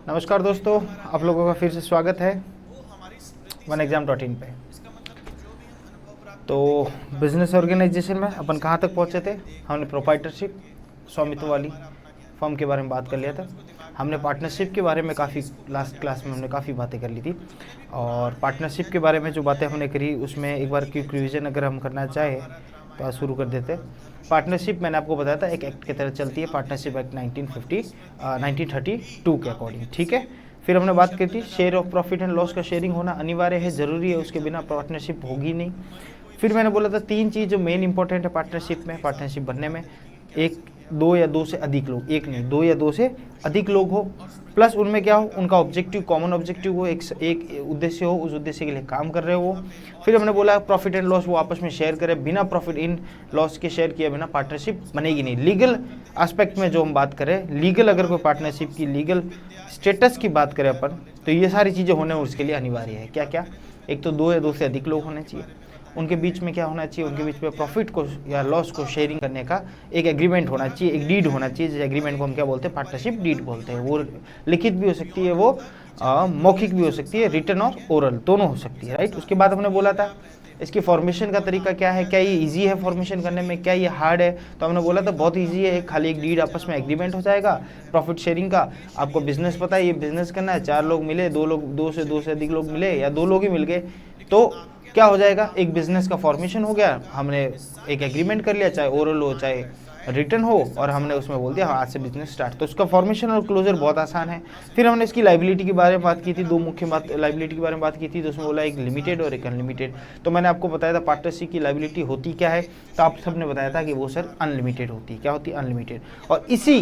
नमस्कार दोस्तों, आप लोगों का फिर से स्वागत है OneExam.in पे। तो बिजनेस ऑर्गेनाइजेशन में अपन कहाँ तक पहुँचे थे? हमने प्रोप्राइटरशिप, स्वामित्व वाली फर्म के बारे में बात कर लिया था। हमने पार्टनरशिप के बारे में काफ़ी लास्ट क्लास में हमने काफ़ी बातें कर ली थी, और पार्टनरशिप के बारे में जो बातें हमने करी उसमें एक बार क्विक रिवीजन अगर हम करना चाहें तो आज शुरू कर देते हैं। पार्टनरशिप मैंने आपको बताया था एक एक्ट की तरह चलती है, पार्टनरशिप एक्ट 1932 के अकॉर्डिंग, ठीक है। फिर हमने बात की थी share of profit and loss का शेयरिंग होना अनिवार्य है, ज़रूरी है, उसके बिना पार्टनरशिप होगी नहीं। फिर मैंने बोला था 3 चीज़ जो मेन इंपॉर्टेंट है पार्टनरशिप में, पार्टनरशिप बनने में, एक 2 या 2 से अधिक लोग, एक नहीं 2 या 2 से अधिक लोग हो, प्लस उनमें क्या हो, उनका ऑब्जेक्टिव कॉमन ऑब्जेक्टिव हो, एक उद्देश्य हो, उस उद्देश्य के लिए काम कर रहे हो। फिर हमने बोला प्रॉफिट एंड लॉस वो आपस में शेयर करें, बिना प्रॉफिट इन लॉस के शेयर किए बिना पार्टनरशिप बनेगी नहीं। लीगल एस्पेक्ट में जो हम बात करें, लीगल अगर कोई पार्टनरशिप की लीगल स्टेटस की बात करें अपन, तो ये सारी चीज़ें होने उसके लिए अनिवार्य है। क्या क्या? एक तो 2 या 2 से अधिक लोग होने चाहिए, उनके बीच में क्या होना चाहिए, उनके बीच में प्रॉफिट को या लॉस को शेयरिंग करने का एक एग्रीमेंट होना चाहिए, एक डीड होना चाहिए। जिस एग्रीमेंट को हम क्या बोलते हैं, पार्टनरशिप डीड बोलते हैं। वो लिखित भी हो सकती है, वो मौखिक भी हो सकती है, रिटन और ओरल दोनों हो सकती है, राइट। उसके बाद हमने बोला था इसकी फॉर्मेशन का तरीका क्या है, क्या ये इजी है फॉर्मेशन करने में, क्या ये हार्ड है? तो हमने बोला था बहुत इजी है, खाली एक डीड आपस में एग्रीमेंट हो जाएगा प्रॉफिट शेयरिंग का। आपको बिजनेस पता है, ये बिजनेस करना है, 4 लोग मिले, 2 से अधिक लोग मिले, या 2 लोग ही मिल गए, तो क्या हो जाएगा, एक बिजनेस का फॉर्मेशन हो गया। हमने एक एग्रीमेंट कर लिया, चाहे ओरल हो चाहे रिटर्न हो, और हमने उसमें बोल दिया हाँ आज से बिजनेस स्टार्ट। तो उसका फॉर्मेशन और क्लोजर बहुत आसान है। फिर हमने इसकी लाइबिलिटी के बारे में बात की थी, 2 मुख्य बात लाइबिलिटी के बारे में बात की थी। तो उसमें बोला एक लिमिटेड और एक अनलिमिटेड। तो मैंने आपको बताया था पार्टनरशिप की लाइबिलिटी होती क्या है, तो आप सबने बताया था कि वो सर अनलिमिटेड होती है। क्या होती है? अनलिमिटेड। और इसी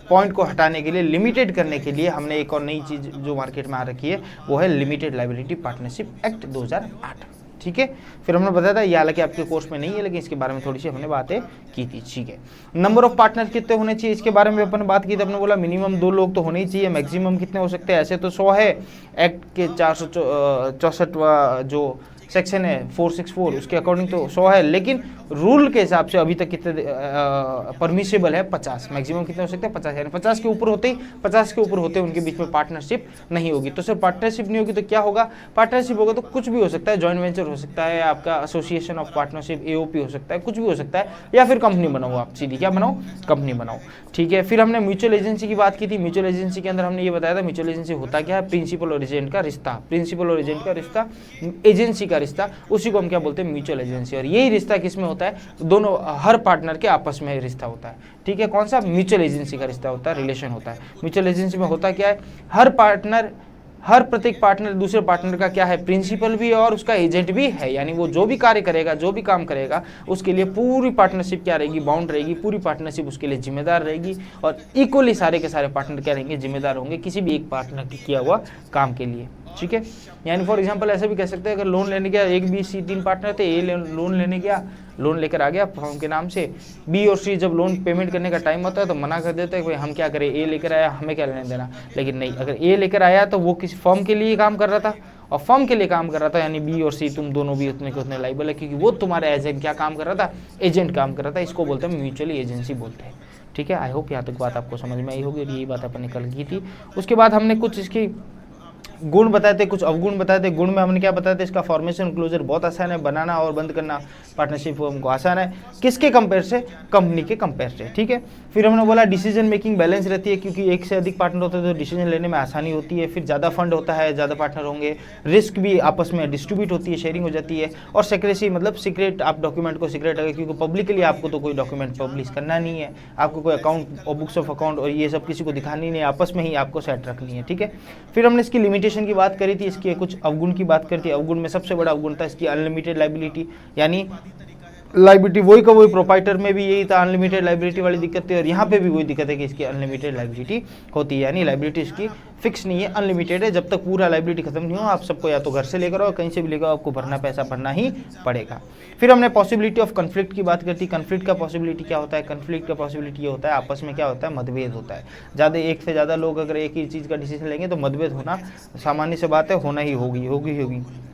पॉइंट को हटाने के लिए, लिमिटेड करने के लिए, हमने एक और नई चीज़ जो मार्केट में आ रखी है वो है लिमिटेड लाइबिलिटी पार्टनरशिप एक्ट 2008, ठीक है। फिर हमने बताया था, ये हालांकि आपके कोर्स में नहीं है लेकिन इसके बारे में थोड़ी सी हमने बातें की थी, ठीक है। नंबर ऑफ पार्टनर कितने होने चाहिए, इसके बारे में अपन बात की थी। अपने बोला मिनिमम 2 लोग तो होने ही चाहिए, मैक्सिमम कितने हो सकते हैं? ऐसे तो 100 है, एक्ट के 464 जो सेक्शन है 464 उसके अकॉर्डिंग तो 100 है, लेकिन रूल के हिसाब से अभी तक कितने परमिसेबल है 50। मैक्सिमम कितने हो सकते हैं? 50। यानी 50 के ऊपर होते उनके बीच में पार्टनरशिप नहीं होगी। तो सिर्फ पार्टनरशिप नहीं होगी तो क्या होगा? पार्टनरशिप होगा तो कुछ भी हो सकता है, जॉइंट वेंचर हो सकता है, आपका एसोसिएशन ऑफ पार्टनरशिप AOP हो सकता है, कुछ भी हो सकता है, या फिर कंपनी बनाओ आप, सीधी क्या बनाओ? कंपनी बनाओ, ठीक है। फिर हमने म्यूचुअल एजेंसी की बात की थी। म्यूचुअल एजेंसी के अंदर हमने ये बताया था म्यूचुअल एजेंसी होता क्या है, प्रिंसिपल और एजेंट का रिश्ता, प्रिंसिपल और एजेंट का रिश्ता, एजेंसी का रिश्ता, उसी को हम क्या बोलते हैं? Mutual agency. और यही रिश्ता किसमें होता है? दोनों हर पार्टनर के आपस में रिश्ता होता है, ठीक है। कौन सा? म्यूचुअल एजेंसी का रिश्ता होता है, रिलेशन होता है। म्यूचुअल एजेंसी में होता क्या है, हर प्रत्येक पार्टनर दूसरे पार्टनर का क्या है? प्रिंसिपल भी है और उसका एजेंट भी है। यानी वो जो भी कार्य करेगा, जो भी काम करेगा, उसके लिए पूरी पार्टनरशिप क्या रहेगी? बाउंड रहेगी, पूरी पार्टनरशिप उसके लिए जिम्मेदार रहेगी, और इक्वली सारे के सारे पार्टनर क्या रहेंगे? जिम्मेदार होंगे किसी भी एक पार्टनर के किया हुआ काम के लिए, ठीक है। यानी फॉर एग्जांपल ऐसा भी कह सकते हैं, अगर लोन लेने गया, एक B C 3 पार्टनर थे, ए लोन लेने गया, लोन लेकर आ गया फर्म के नाम से, B और C जब लोन पेमेंट करने का टाइम होता है तो मना कर देते हैं कि भाई हम क्या करें, ए लेकर आया, हमें क्या लेने देना। लेकिन नहीं, अगर ए लेकर आया तो वो किसी फर्म के लिए काम कर रहा था, और फर्म के लिए काम कर रहा था, यानी B और C तुम दोनों भी उतने के उतने लाइबल है, क्योंकि वो तुम्हारे एजेंट क्या काम कर रहा था? एजेंट काम कर रहा था। इसको बोलते हैं म्यूचुअली एजेंसी बोलते हैं, ठीक है। आई होप यहाँ तक बात आपको समझ में आई होगी, और यही बात अपन ने कल की थी। उसके बाद हमने कुछ इसकी गुण बताए थे, कुछ अवगुण बताए थे। गुण में हमने क्या बताया था? इसका फॉर्मेशन क्लोजर बहुत आसान है, बनाना और बंद करना पार्टनरशिप फर्म को आसान है। किसके कंपेयर से? कंपनी के कंपेयर से, ठीक है। फिर हमने बोला डिसीजन मेकिंग बैलेंस रहती है, क्योंकि एक से अधिक पार्टनर होते हैं तो डिसीजन लेने में आसानी होती है। फिर ज़्यादा फंड होता है, ज़्यादा पार्टनर होंगे, रिस्क भी आपस में डिस्ट्रीब्यूट होती है, शेयरिंग हो जाती है। और सेक्रेसी मतलब सीक्रेट, आप डॉक्यूमेंट को सीक्रेट रखें, क्योंकि पब्लिकली आपको तो कोई डॉक्यूमेंट पब्लिश करना नहीं है, आपको कोई अकाउंट और बुक्स ऑफ अकाउंट और ये सब किसी को दिखानी नहीं है, आपस में ही आपको सेट रखनी है, ठीक है। फिर हमने इसकी लिमिटेशन की बात करी थी, इसके कुछ अवगुण की बात करती है। अवगुण में सबसे बड़ा अवगुण था इसकी अनलिमिटेड लाइबिलिटी, यानी लाइबिलिटी वही का वही प्रोप्राइटर में भी यही था, अनलिमिटेड लाइबिलिटी वाली दिक्कत थी, और यहाँ पे भी वही दिक्कत है कि इसकी अनलिमिटेड लाइबिलिटी होती है। यानी लाइबिलिटी इसकी फिक्स नहीं है, अनलिमिटेड है। जब तक पूरा लाइबिलिटी खत्म नहीं हो, आप सबको या तो घर से लेकर आओ, कहीं से भी लेकर आओ, आपको भरना पैसा भरना ही पड़ेगा। फिर हमने पॉसिबिलिटी ऑफ कन्फ्लिक्ट की बात करती। कन्फ्लिक्ट का पॉसिबिलिटी क्या होता है? कन्फ्लिक्ट का पॉसिबिलिटी ये होता है, आपस में क्या होता है? मतभेद होता है। ज़्यादा एक से ज़्यादा लोग अगर एक ही चीज़ का डिसीजन लेंगे तो मतभेद होना सामान्य से बात है, होना ही होगी।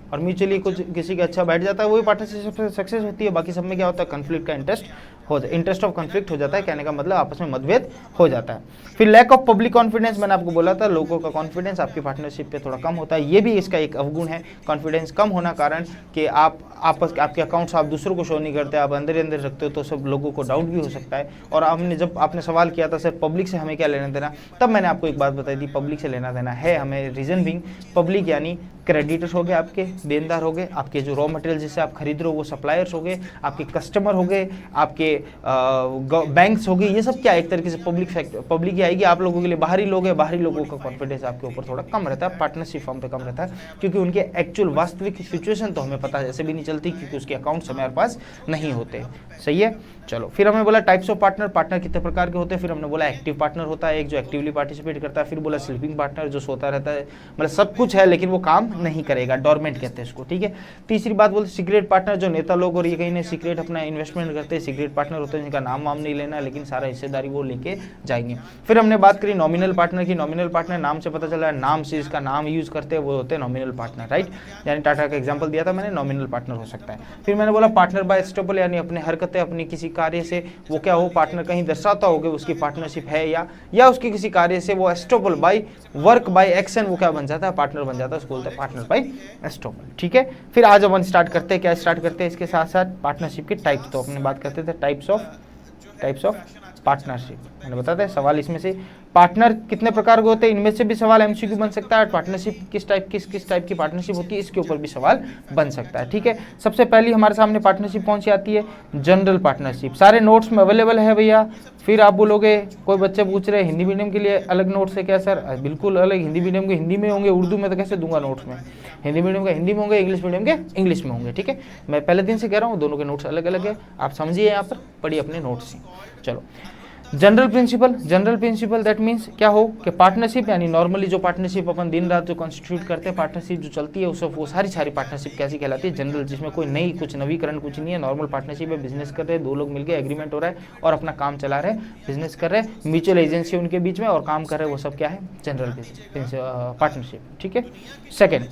और म्यूचुअली कुछ किसी का अच्छा बैठ जाता है, वही पार्टनरशिप सक्सेस होती है। बाकी सब में क्या होता है? कन्फ्लिक्ट का इंटरेस्ट हो जाए, इंटरेस्ट ऑफ कॉन्फ्लिक्ट हो जाता है, कहने का मतलब आपस में मतभेद हो जाता है। फिर लैक ऑफ पब्लिक कॉन्फिडेंस, मैंने आपको बोला था लोगों का कॉन्फिडेंस आपकी पार्टनरशिप पे थोड़ा कम होता है, ये भी इसका एक अवगुण है। कॉन्फिडेंस कम होना कारण कि आप आपके अकाउंट्स आप दूसरों को शो नहीं करते, आप अंदर ही अंदर रखते हो, तो सब लोगों को डाउट भी हो सकता है। और जब आपने सवाल किया था सर पब्लिक से हमें क्या लेना देना, तब मैंने आपको एक बात बताई थी, पब्लिक से लेना देना है हमें। रीजन बिंग, पब्लिक यानी क्रेडिटर्स हो गए, आपके देनदार हो गए, आपके जो रॉ मटेरियल जिससे आप खरीद रहे हो वो सप्लायर्स हो गए, आपके कस्टमर हो गए, आपके बैंक्स हो गए, ये सब क्या एक तरीके से पब्लिक ही आएगी। आप लोगों के लिए बाहरी लोग हैं, बाहरी लोगों का कॉन्फिडेंस आपके ऊपर थोड़ा कम रहता है, पार्टनरशिप फॉर्म पे कम रहता है, क्योंकि उनके एक्चुअल वास्तविक सिचुएशन तो हमें पता ऐसे भी नहीं चलती, क्योंकि उसके अकाउंट्स हमारे पास नहीं होते। सही है, चलो फिर हमने बोला टाइप्स ऑफ पार्टनर, पार्टनर कितने प्रकार के होते हैं। फिर हमने बोला एक्टिव पार्टनर होता है एक जो एक्टिवली पार्टिसिपेट करता है। फिर बोला स्लीपिंग पार्टनर जो सोता रहता है, मतलब सब कुछ है लेकिन वो काम नहीं करेगा, डोरमेंट कहते हैं उसको। ठीक है, तीसरी बात बोलते सीक्रेट पार्टनर, जो नेता लोग और ये कहीं ने सीक्रेट अपना इन्वेस्टमेंट करते हैं, सीक्रेट पार्टनर होते हैं जिनका नाम वाम नहीं लेना, लेकिन सारा हिस्सेदारी वो लेके जाएंगे। फिर हमने बात करी नॉमिनल पार्टनर की। नॉमिनल पार्टनर नाम से पता चला है, नाम से इसका नाम यूज करते हैं वो होते हैं नॉमिनल पार्टनर, राइट। यानी टाटा का एग्जांपल दिया था मैंने, नॉमिनल पार्टनर हो सकता है। फिर मैंने बोला पार्टनर बाय एस्टेबल, यानी अपने हरकतें अपनी किसी कार्य से वो क्या हो, पार्टनर कहीं दर्शाता हो कि उसकी पार्टनरशिप है या उसकी किसी कार्य से वो stable by work by action वो क्या बन जाता है, पार्टनर बन जाता है, उसको बोलते हैं पार्टनर बाय एस्टेबल। ठीक है, फिर आज अपन स्टार्ट करते हैं, क्या स्टार्ट करते हैं इसके साथ साथ पार्टनरशिप के टाइप्स। तो अपने बात करते थे टाइप्स ऑफ पार्टनरशिप, मैंने बताया था सवाल इसमें से पार्टनर कितने प्रकार के होते हैं, इनमें से भी सवाल एमसीक्यू बन सकता है। पार्टनरशिप किस टाइप की पार्टनरशिप होती है, इसके ऊपर भी सवाल बन सकता है। ठीक है, सबसे पहली हमारे सामने पार्टनरशिप कौन सी आती है, जनरल पार्टनरशिप। सारे नोट्स में अवेलेबल है भैया। फिर आप बोलोगे, कोई बच्चे पूछ रहे हैं हिंदी मीडियम के लिए अलग नोट्स है क्या सर, बिल्कुल अलग, हिंदी मीडियम के हिंदी में होंगे, उर्दू में तो कैसे दूंगा नोट्स में, हिंदी मीडियम के हिंदी में होंगे, इंग्लिश मीडियम के इंग्लिश में होंगे। ठीक है, मैं पहले दिन से कह रहा हूँ दोनों के नोट्स अलग अलग है, आप समझिए, यहाँ पर पढ़िए अपने नोट्स। चलो जनरल प्रिंसिपल दैट मीन्स क्या हो कि पार्टनरशिप यानी नॉर्मली जो पार्टनरशिप अपन दिन रात जो कॉन्स्टिट्यूट करते हैं, पार्टनरशिप जो चलती है वो सारी पार्टनरशिप कैसी कहलाती है, जनरल, जिसमें कोई नई कुछ नवीकरण कुछ नहीं है, नॉर्मल पार्टनरशिप है, बिजनेस कर रहे हैं, दो लोग मिलकर एग्रीमेंट हो रहा है और अपना काम चला रहे हैं, बिजनेस कर रहे हैं, म्यूचुअल एजेंसी उनके बीच में और काम कर रहे हैं, वो सब क्या है, जनरल पार्टनरशिप। ठीक है, सेकेंड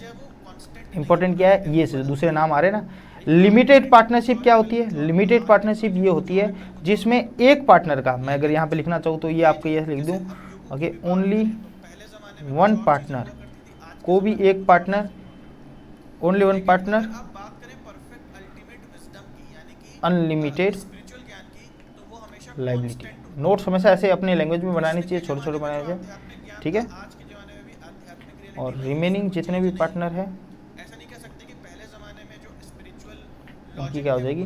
इंपॉर्टेंट क्या है, ये दूसरे नाम आ रहे हैं ना। लिमिटेड पार्टनरशिप क्या होती है, लिमिटेड पार्टनरशिप ये होती है जिसमें एक पार्टनर का, मैं अगर यहाँ पे लिखना चाहूँ तो ये आपको ये लिख दूँ, ओके, ओनली वन पार्टनर, को भी एक partner, only one partner, unlimited liability. Notes हमेशा ऐसे अपने लैंग्वेज में बनानी चाहिए, छोटे छोटे बनाने चाहिए। ठीक है, और रिमेनिंग जितने भी पार्टनर है उनकी क्या हो जाएगी,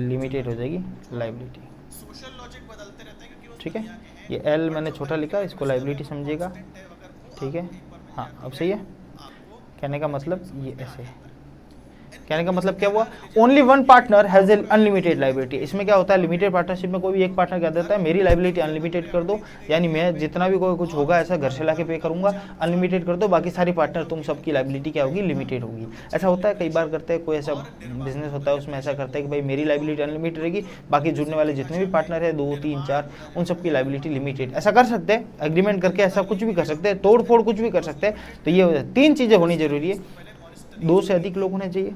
लिमिटेड हो जाएगी लायबिलिटी। ठीक है, ये एल मैंने छोटा लिखा, इसको लायबिलिटी समझिएगा। ठीक है, हाँ अब सही है, कहने का मतलब ये ऐसे है, कहने का मतलब क्या हुआ, only one partner has a unlimited liability. इसमें क्या होता है, लिमिटेड पार्टनरशिप में कोई भी एक पार्टनर कह देता है मेरी लायबिलिटी अनलिमिटेड कर दो, यानी मैं जितना भी कोई कुछ होगा ऐसा घर से ला के पे करूंगा, अनलिमिटेड कर दो, बाकी सारी पार्टनर तुम सबकी लायबिलिटी क्या होगी, लिमिटेड होगी। ऐसा होता है, कई बार करते हैं, कोई ऐसा बिजनेस होता है उसमें ऐसा करता है कि भाई मेरी लायबिलिटी अनलिमिटेड रहेगी, बाकी जुड़ने वाले जितने भी पार्टनर है 2 3 4 उन सबकी लायबिलिटी लिमिटेड। ऐसा कर सकते हैं, एग्रीमेंट करके ऐसा कुछ भी कर सकते हैं, तोड़ फोड़ कुछ भी कर सकते हैं। तो ये 3 चीज़ें होनी जरूरी है, 2 से अधिक लोग होने चाहिए,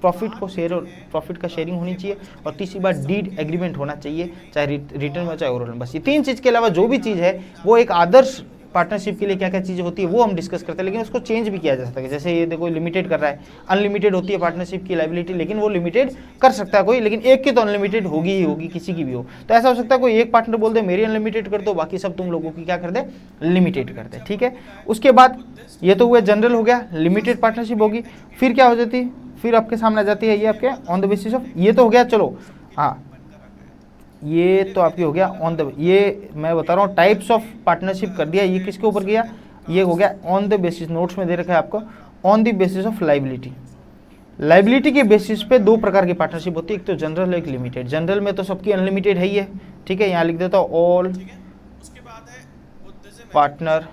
प्रॉफिट को शेयर और प्रॉफिट का शेयरिंग होनी चाहिए, और तीसरी बात डीड एग्रीमेंट होना चाहिए, चाहे रिटर्न में चाहे ओरल में। बस ये 3 चीज़ के अलावा जो भी चीज़ है वो एक आदर्श पार्टनरशिप के लिए क्या क्या चीज़ें होती है वो हम डिस्कस करते हैं, लेकिन उसको चेंज भी किया जा सकता है। जैसे ये देखो लिमिटेड कर रहा है, अनलिमिटेड होती है पार्टनरशिप की लायबिलिटी, लेकिन वो लिमिटेड कर सकता है कोई, लेकिन एक की तो अनलिमिटेड होगी ही होगी, किसी की भी हो। तो ऐसा हो सकता है कोई एक पार्टनर बोल दे मेरी अनलिमिटेड कर दो, बाकी सब तुम लोगों की क्या कर दे, लिमिटेड कर दे। ठीक है, उसके बाद ये तो हुआ जनरल हो गया, लिमिटेड पार्टनरशिप होगी। फिर क्या हो जाती है, फिर आपके सामने आ जाती है ये आपके ऑन द बेसिस ऑफ, ये तो हो गया, चलो हाँ ये तो आपकी हो गया ऑन द, ये मैं बता रहा हूँ टाइप्स ऑफ पार्टनरशिप कर दिया, ये किसके ऊपर गया, ये हो गया ऑन द बेसिस, नोट्स में दे रखा है आपको, on the basis of liability. Liability के बेसिस पे 2 प्रकार की पार्टनरशिप होती है, एक तो जनरल एक लिमिटेड। जनरल में तो सबकी अनलिमिटेड है ही है। ठीक है, यहाँ लिख देता हूँ ऑल पार्टनर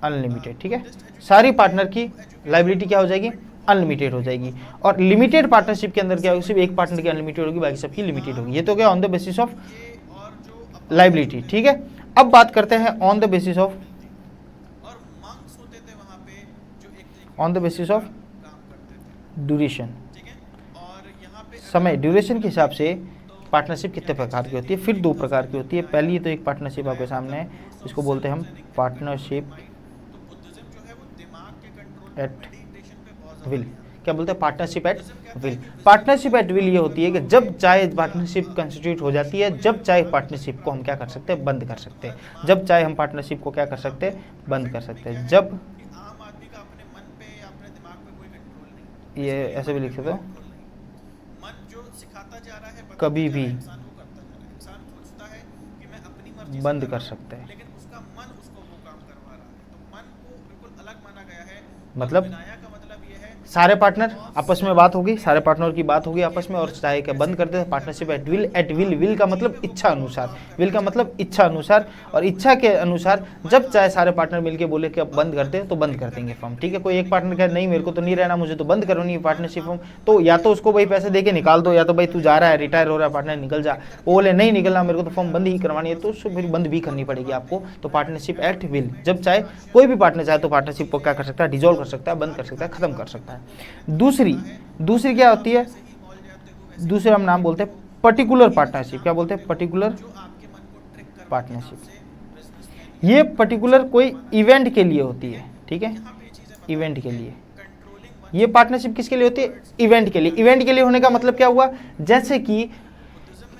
अनलिमिटेड। ठीक है, सारी पार्टनर की लायबिलिटी क्या हो जाएगी, अनलिमिटेड हो जाएगी। और लिमिटेड पार्टनरशिप के अंदर क्या होगी, सिर्फ एक पार्टनर की अनलिमिटेड होगी, बाकी सबकी लिमिटेड होगी। ये तो क्या on the basis of liability. ठीक है, अब बात करते हैं on the basis of, on the basis of duration, समय, ड्यूरेशन के हिसाब से पार्टनरशिप कितने प्रकार की होती है? फिर 2 प्रकार की होती है। पहली तो एक पार्टनरशिप आपके सामने है, इसको बोलते हैं हम पार्टनरशिप एट विल। क्या बोलते हैं? Partnership at will. Partnership at will ये होती है कि जब चाहे पार्टनरशिप कंस्टिट्यूट हो जाती है, जब चाहे पार्टनरशिप को हम क्या कर सकते हैं? बंद कर सकते हैं। जब चाहे हम पार्टनरशिप को क्या कर सकते हैं? बंद कर सकते हैं। जब, ये ऐसे भी लिख सकते हो, कभी भी बंद कर सकते हैं। मतलब सारे पार्टनर आपस में बात होगी, सारे पार्टनर की बात होगी आपस में, और चाहे क्या बंद कर दे। Partnership at will. At will, will का मतलब इच्छा अनुसार, विल का मतलब इच्छा अनुसार, और इच्छा के अनुसार जब चाहे सारे पार्टनर मिलके बोले कि अब बंद कर दे तो बंद कर देंगे फॉर्म। ठीक है, कोई एक पार्टनर कहे नहीं मेरे को तो नहीं रहना, मुझे तो बंद करनी है पार्टनरशिप फॉर्म, तो या तो उसको भाई पैसे दे के निकाल दो, या तो भाई तू जा रहा है, रिटायर हो रहा है, पार्टनर निकल जा। वो बोले नहीं निकलना, मेरे को तो फॉर्म बंद ही करवानी है, तो उसको फिर बंद भी करनी पड़ेगी आपको। तो पार्टनरशिप एट विल, जब चाहे कोई भी पार्टनर चाहे तो पार्टनरशिप को क्या कर सकता है? डिसॉल्व कर सकता है, बंद कर सकता है, खत्म कर सकता है। दूसरी क्या होती है? दूसरे हम नाम बोलते हैं पर्टिकुलर पार्टनरशिप। क्या बोलते हैं? Particular partnership. ये पर्टिकुलर कोई इवेंट के लिए होती है। ठीक है, इवेंट के लिए। ये पार्टनरशिप किसके लिए होती है? इवेंट के लिए। इवेंट के लिए होने का मतलब क्या हुआ? जैसे कि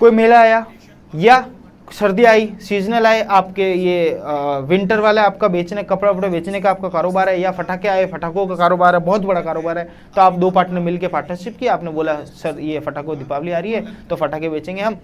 कोई मेला आया, या सर्दी आई, सीजनल आए, आपके ये विंटर वाला आपका बेचने, कपड़ा वपड़ा बेचने का आपका कारोबार है, या फटाके आए, फटाकों का कारोबार है, बहुत बड़ा कारोबार है, तो आप 2 पार्टनर मिलके पार्टनरशिप की। आपने बोला सर ये फटाकों दीपावली आ रही है तो फटाके बेचेंगे हम,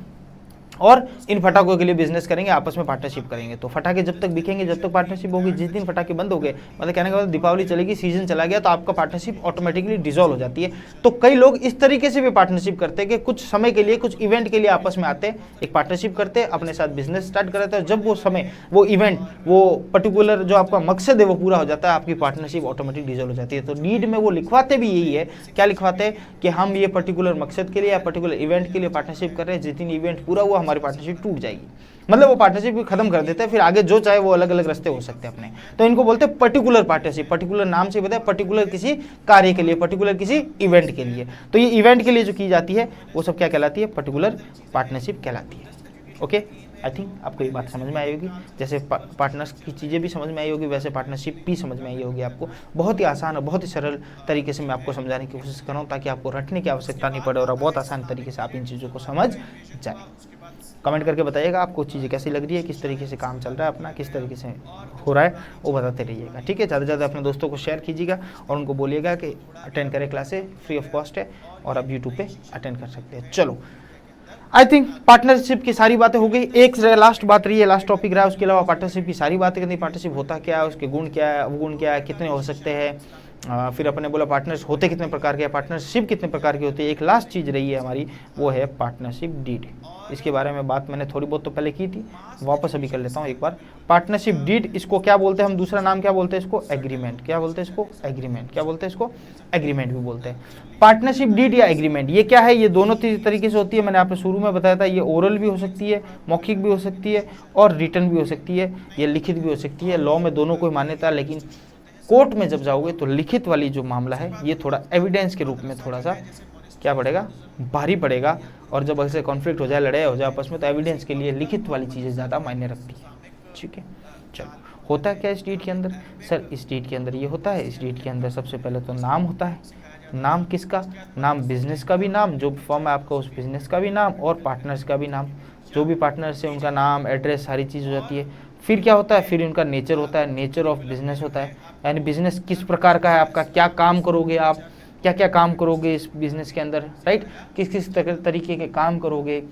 और इन फटाकों के लिए बिजनेस करेंगे, आपस में पार्टनरशिप करेंगे। तो फटाके जब तक बिकेंगे, जब तक पार्टनरशिप होगी, जिस दिन फटाके बंद हो गए, मतलब कहने का मतलब दीपावली चलेगी, सीजन चला गया, तो आपका पार्टनरशिप ऑटोमेटिकली डिसॉल्व हो जाती है। तो कई लोग इस तरीके से भी पार्टनरशिप करते हैं कि कुछ समय के लिए, कुछ इवेंट के लिए आपस में आते हैं, एक पार्टनरशिप करते हैं, अपने साथ बिजनेस स्टार्ट करते हैं। जब वो समय, वो इवेंट, वो पर्टिकुलर जो आपका मकसद है वो पूरा हो जाता है, आपकी पार्टनरशिप ऑटोमेटिक डिसॉल्व हो जाती है। तो डीड में वो लिखवाते भी यही है, क्या लिखवाते हैं कि हम ये पर्टिकुलर मकसद के लिए या पर्टिकुलर इवेंट के लिए पार्टनरशिप कर रहे हैं, जिस दिन इवेंट पूरा हुआ हमारी पार्टनरशिप टूट जाएगी। मतलब वो पार्टनरशिप भी खत्म कर देते हैं, फिर आगे जो चाहे वो अलग अलग रास्ते हो सकते हैं अपने। तो इनको बोलते हैं पर्टिकुलर पार्टनरशिप। पर्टिकुलर नाम से बताया, पर्टिकुलर किसी कार्य के लिए, पर्टिकुलर किसी इवेंट के लिए। तो ये इवेंट के लिए जो की जाती है वो सब क्या कहलाती है? पर्टिकुलर पार्टनरशिप कहलाती है। ओके, आई थिंक आपको ये बात समझ में आई होगी। जैसे पार्टनर्स की चीज़ें भी समझ में आई होगी, वैसे पार्टनरशिप भी समझ में आई होगी आपको। बहुत ही आसान और बहुत ही सरल तरीके से मैं आपको समझाने की कोशिश कर रहा हूँ, ताकि आपको रटने की आवश्यकता नहीं पड़े और बहुत आसान तरीके से आप इन चीज़ों को समझ जाए। कमेंट करके बताइएगा आपको चीज़ें कैसी लग रही है, किस तरीके से काम चल रहा है अपना, किस तरीके से हो रहा है, वो बताते रहिएगा। ठीक है, ज़्यादा से ज़्यादा अपने दोस्तों को शेयर कीजिएगा और उनको बोलिएगा कि अटेंड करें क्लासे, फ्री ऑफ कॉस्ट है, और आप यूट्यूब पे अटेंड कर सकते हैं। चलो, आई थिंक पार्टनरशिप की सारी बातें हो गई। एक लास्ट बात रही है, लास्ट टॉपिक रहा है, उसके अलावा पार्टनरशिप की सारी बातें करनी। पार्टनरशिप होता क्या है, उसके गुण क्या है, अवगुण क्या है, कितने हो सकते हैं, फिर अपने बोला पार्टनर्स होते कितने प्रकार के हैं, पार्टनरशिप कितने प्रकार की होती है। एक लास्ट चीज़ रही है हमारी, वो है पार्टनरशिप डीड। इसके बारे में बात मैंने थोड़ी बहुत तो पहले की थी, वापस अभी कर लेता हूँ एक बार। पार्टनरशिप डीड, इसको क्या बोलते हैं हम? दूसरा नाम क्या बोलते हैं इसको? एग्रीमेंट। क्या बोलते हैं इसको? एग्रीमेंट। क्या बोलते हैं इसको? एग्रीमेंट भी बोलते हैं। पार्टनरशिप डीड या एग्रीमेंट, ये क्या है? ये दोनों तरीके से होती है। मैंने आपको शुरू में बताया था, ये ओरल भी हो सकती है, मौखिक भी हो सकती है, और रिटर्न भी हो सकती है, ये लिखित भी हो सकती है। लॉ में दोनों को मान्यता है, लेकिन कोर्ट में जब जाओगे तो लिखित वाली जो मामला है ये थोड़ा एविडेंस के रूप में थोड़ा सा क्या पड़ेगा? भारी पड़ेगा। और जब ऐसे कॉन्फ्लिक्ट हो जाए, लड़ाई हो जाए आपस में, तो एविडेंस के लिए लिखित वाली चीज़ें ज़्यादा मायने रखती है। ठीक है, चलो, होता है क्या इस डीड के अंदर? सर इस डीड के अंदर ये होता है, इस डीड के अंदर सबसे पहले तो नाम होता है। नाम किसका? नाम बिजनेस का भी नाम, जो फॉर्म है आपका उस बिजनेस का भी नाम, और पार्टनर्स का भी नाम। जो भी पार्टनर्स है उनका नाम, एड्रेस, सारी चीज़ हो जाती है। फिर क्या होता है? फिर उनका नेचर होता है, नेचर ऑफ बिजनेस होता है, यानी बिजनेस किस प्रकार का है आपका, क्या काम करोगे आप, क्या क्या काम करोगे इस बिजनेस के अंदर, राइट? किस किस तरीके के काम करोगे।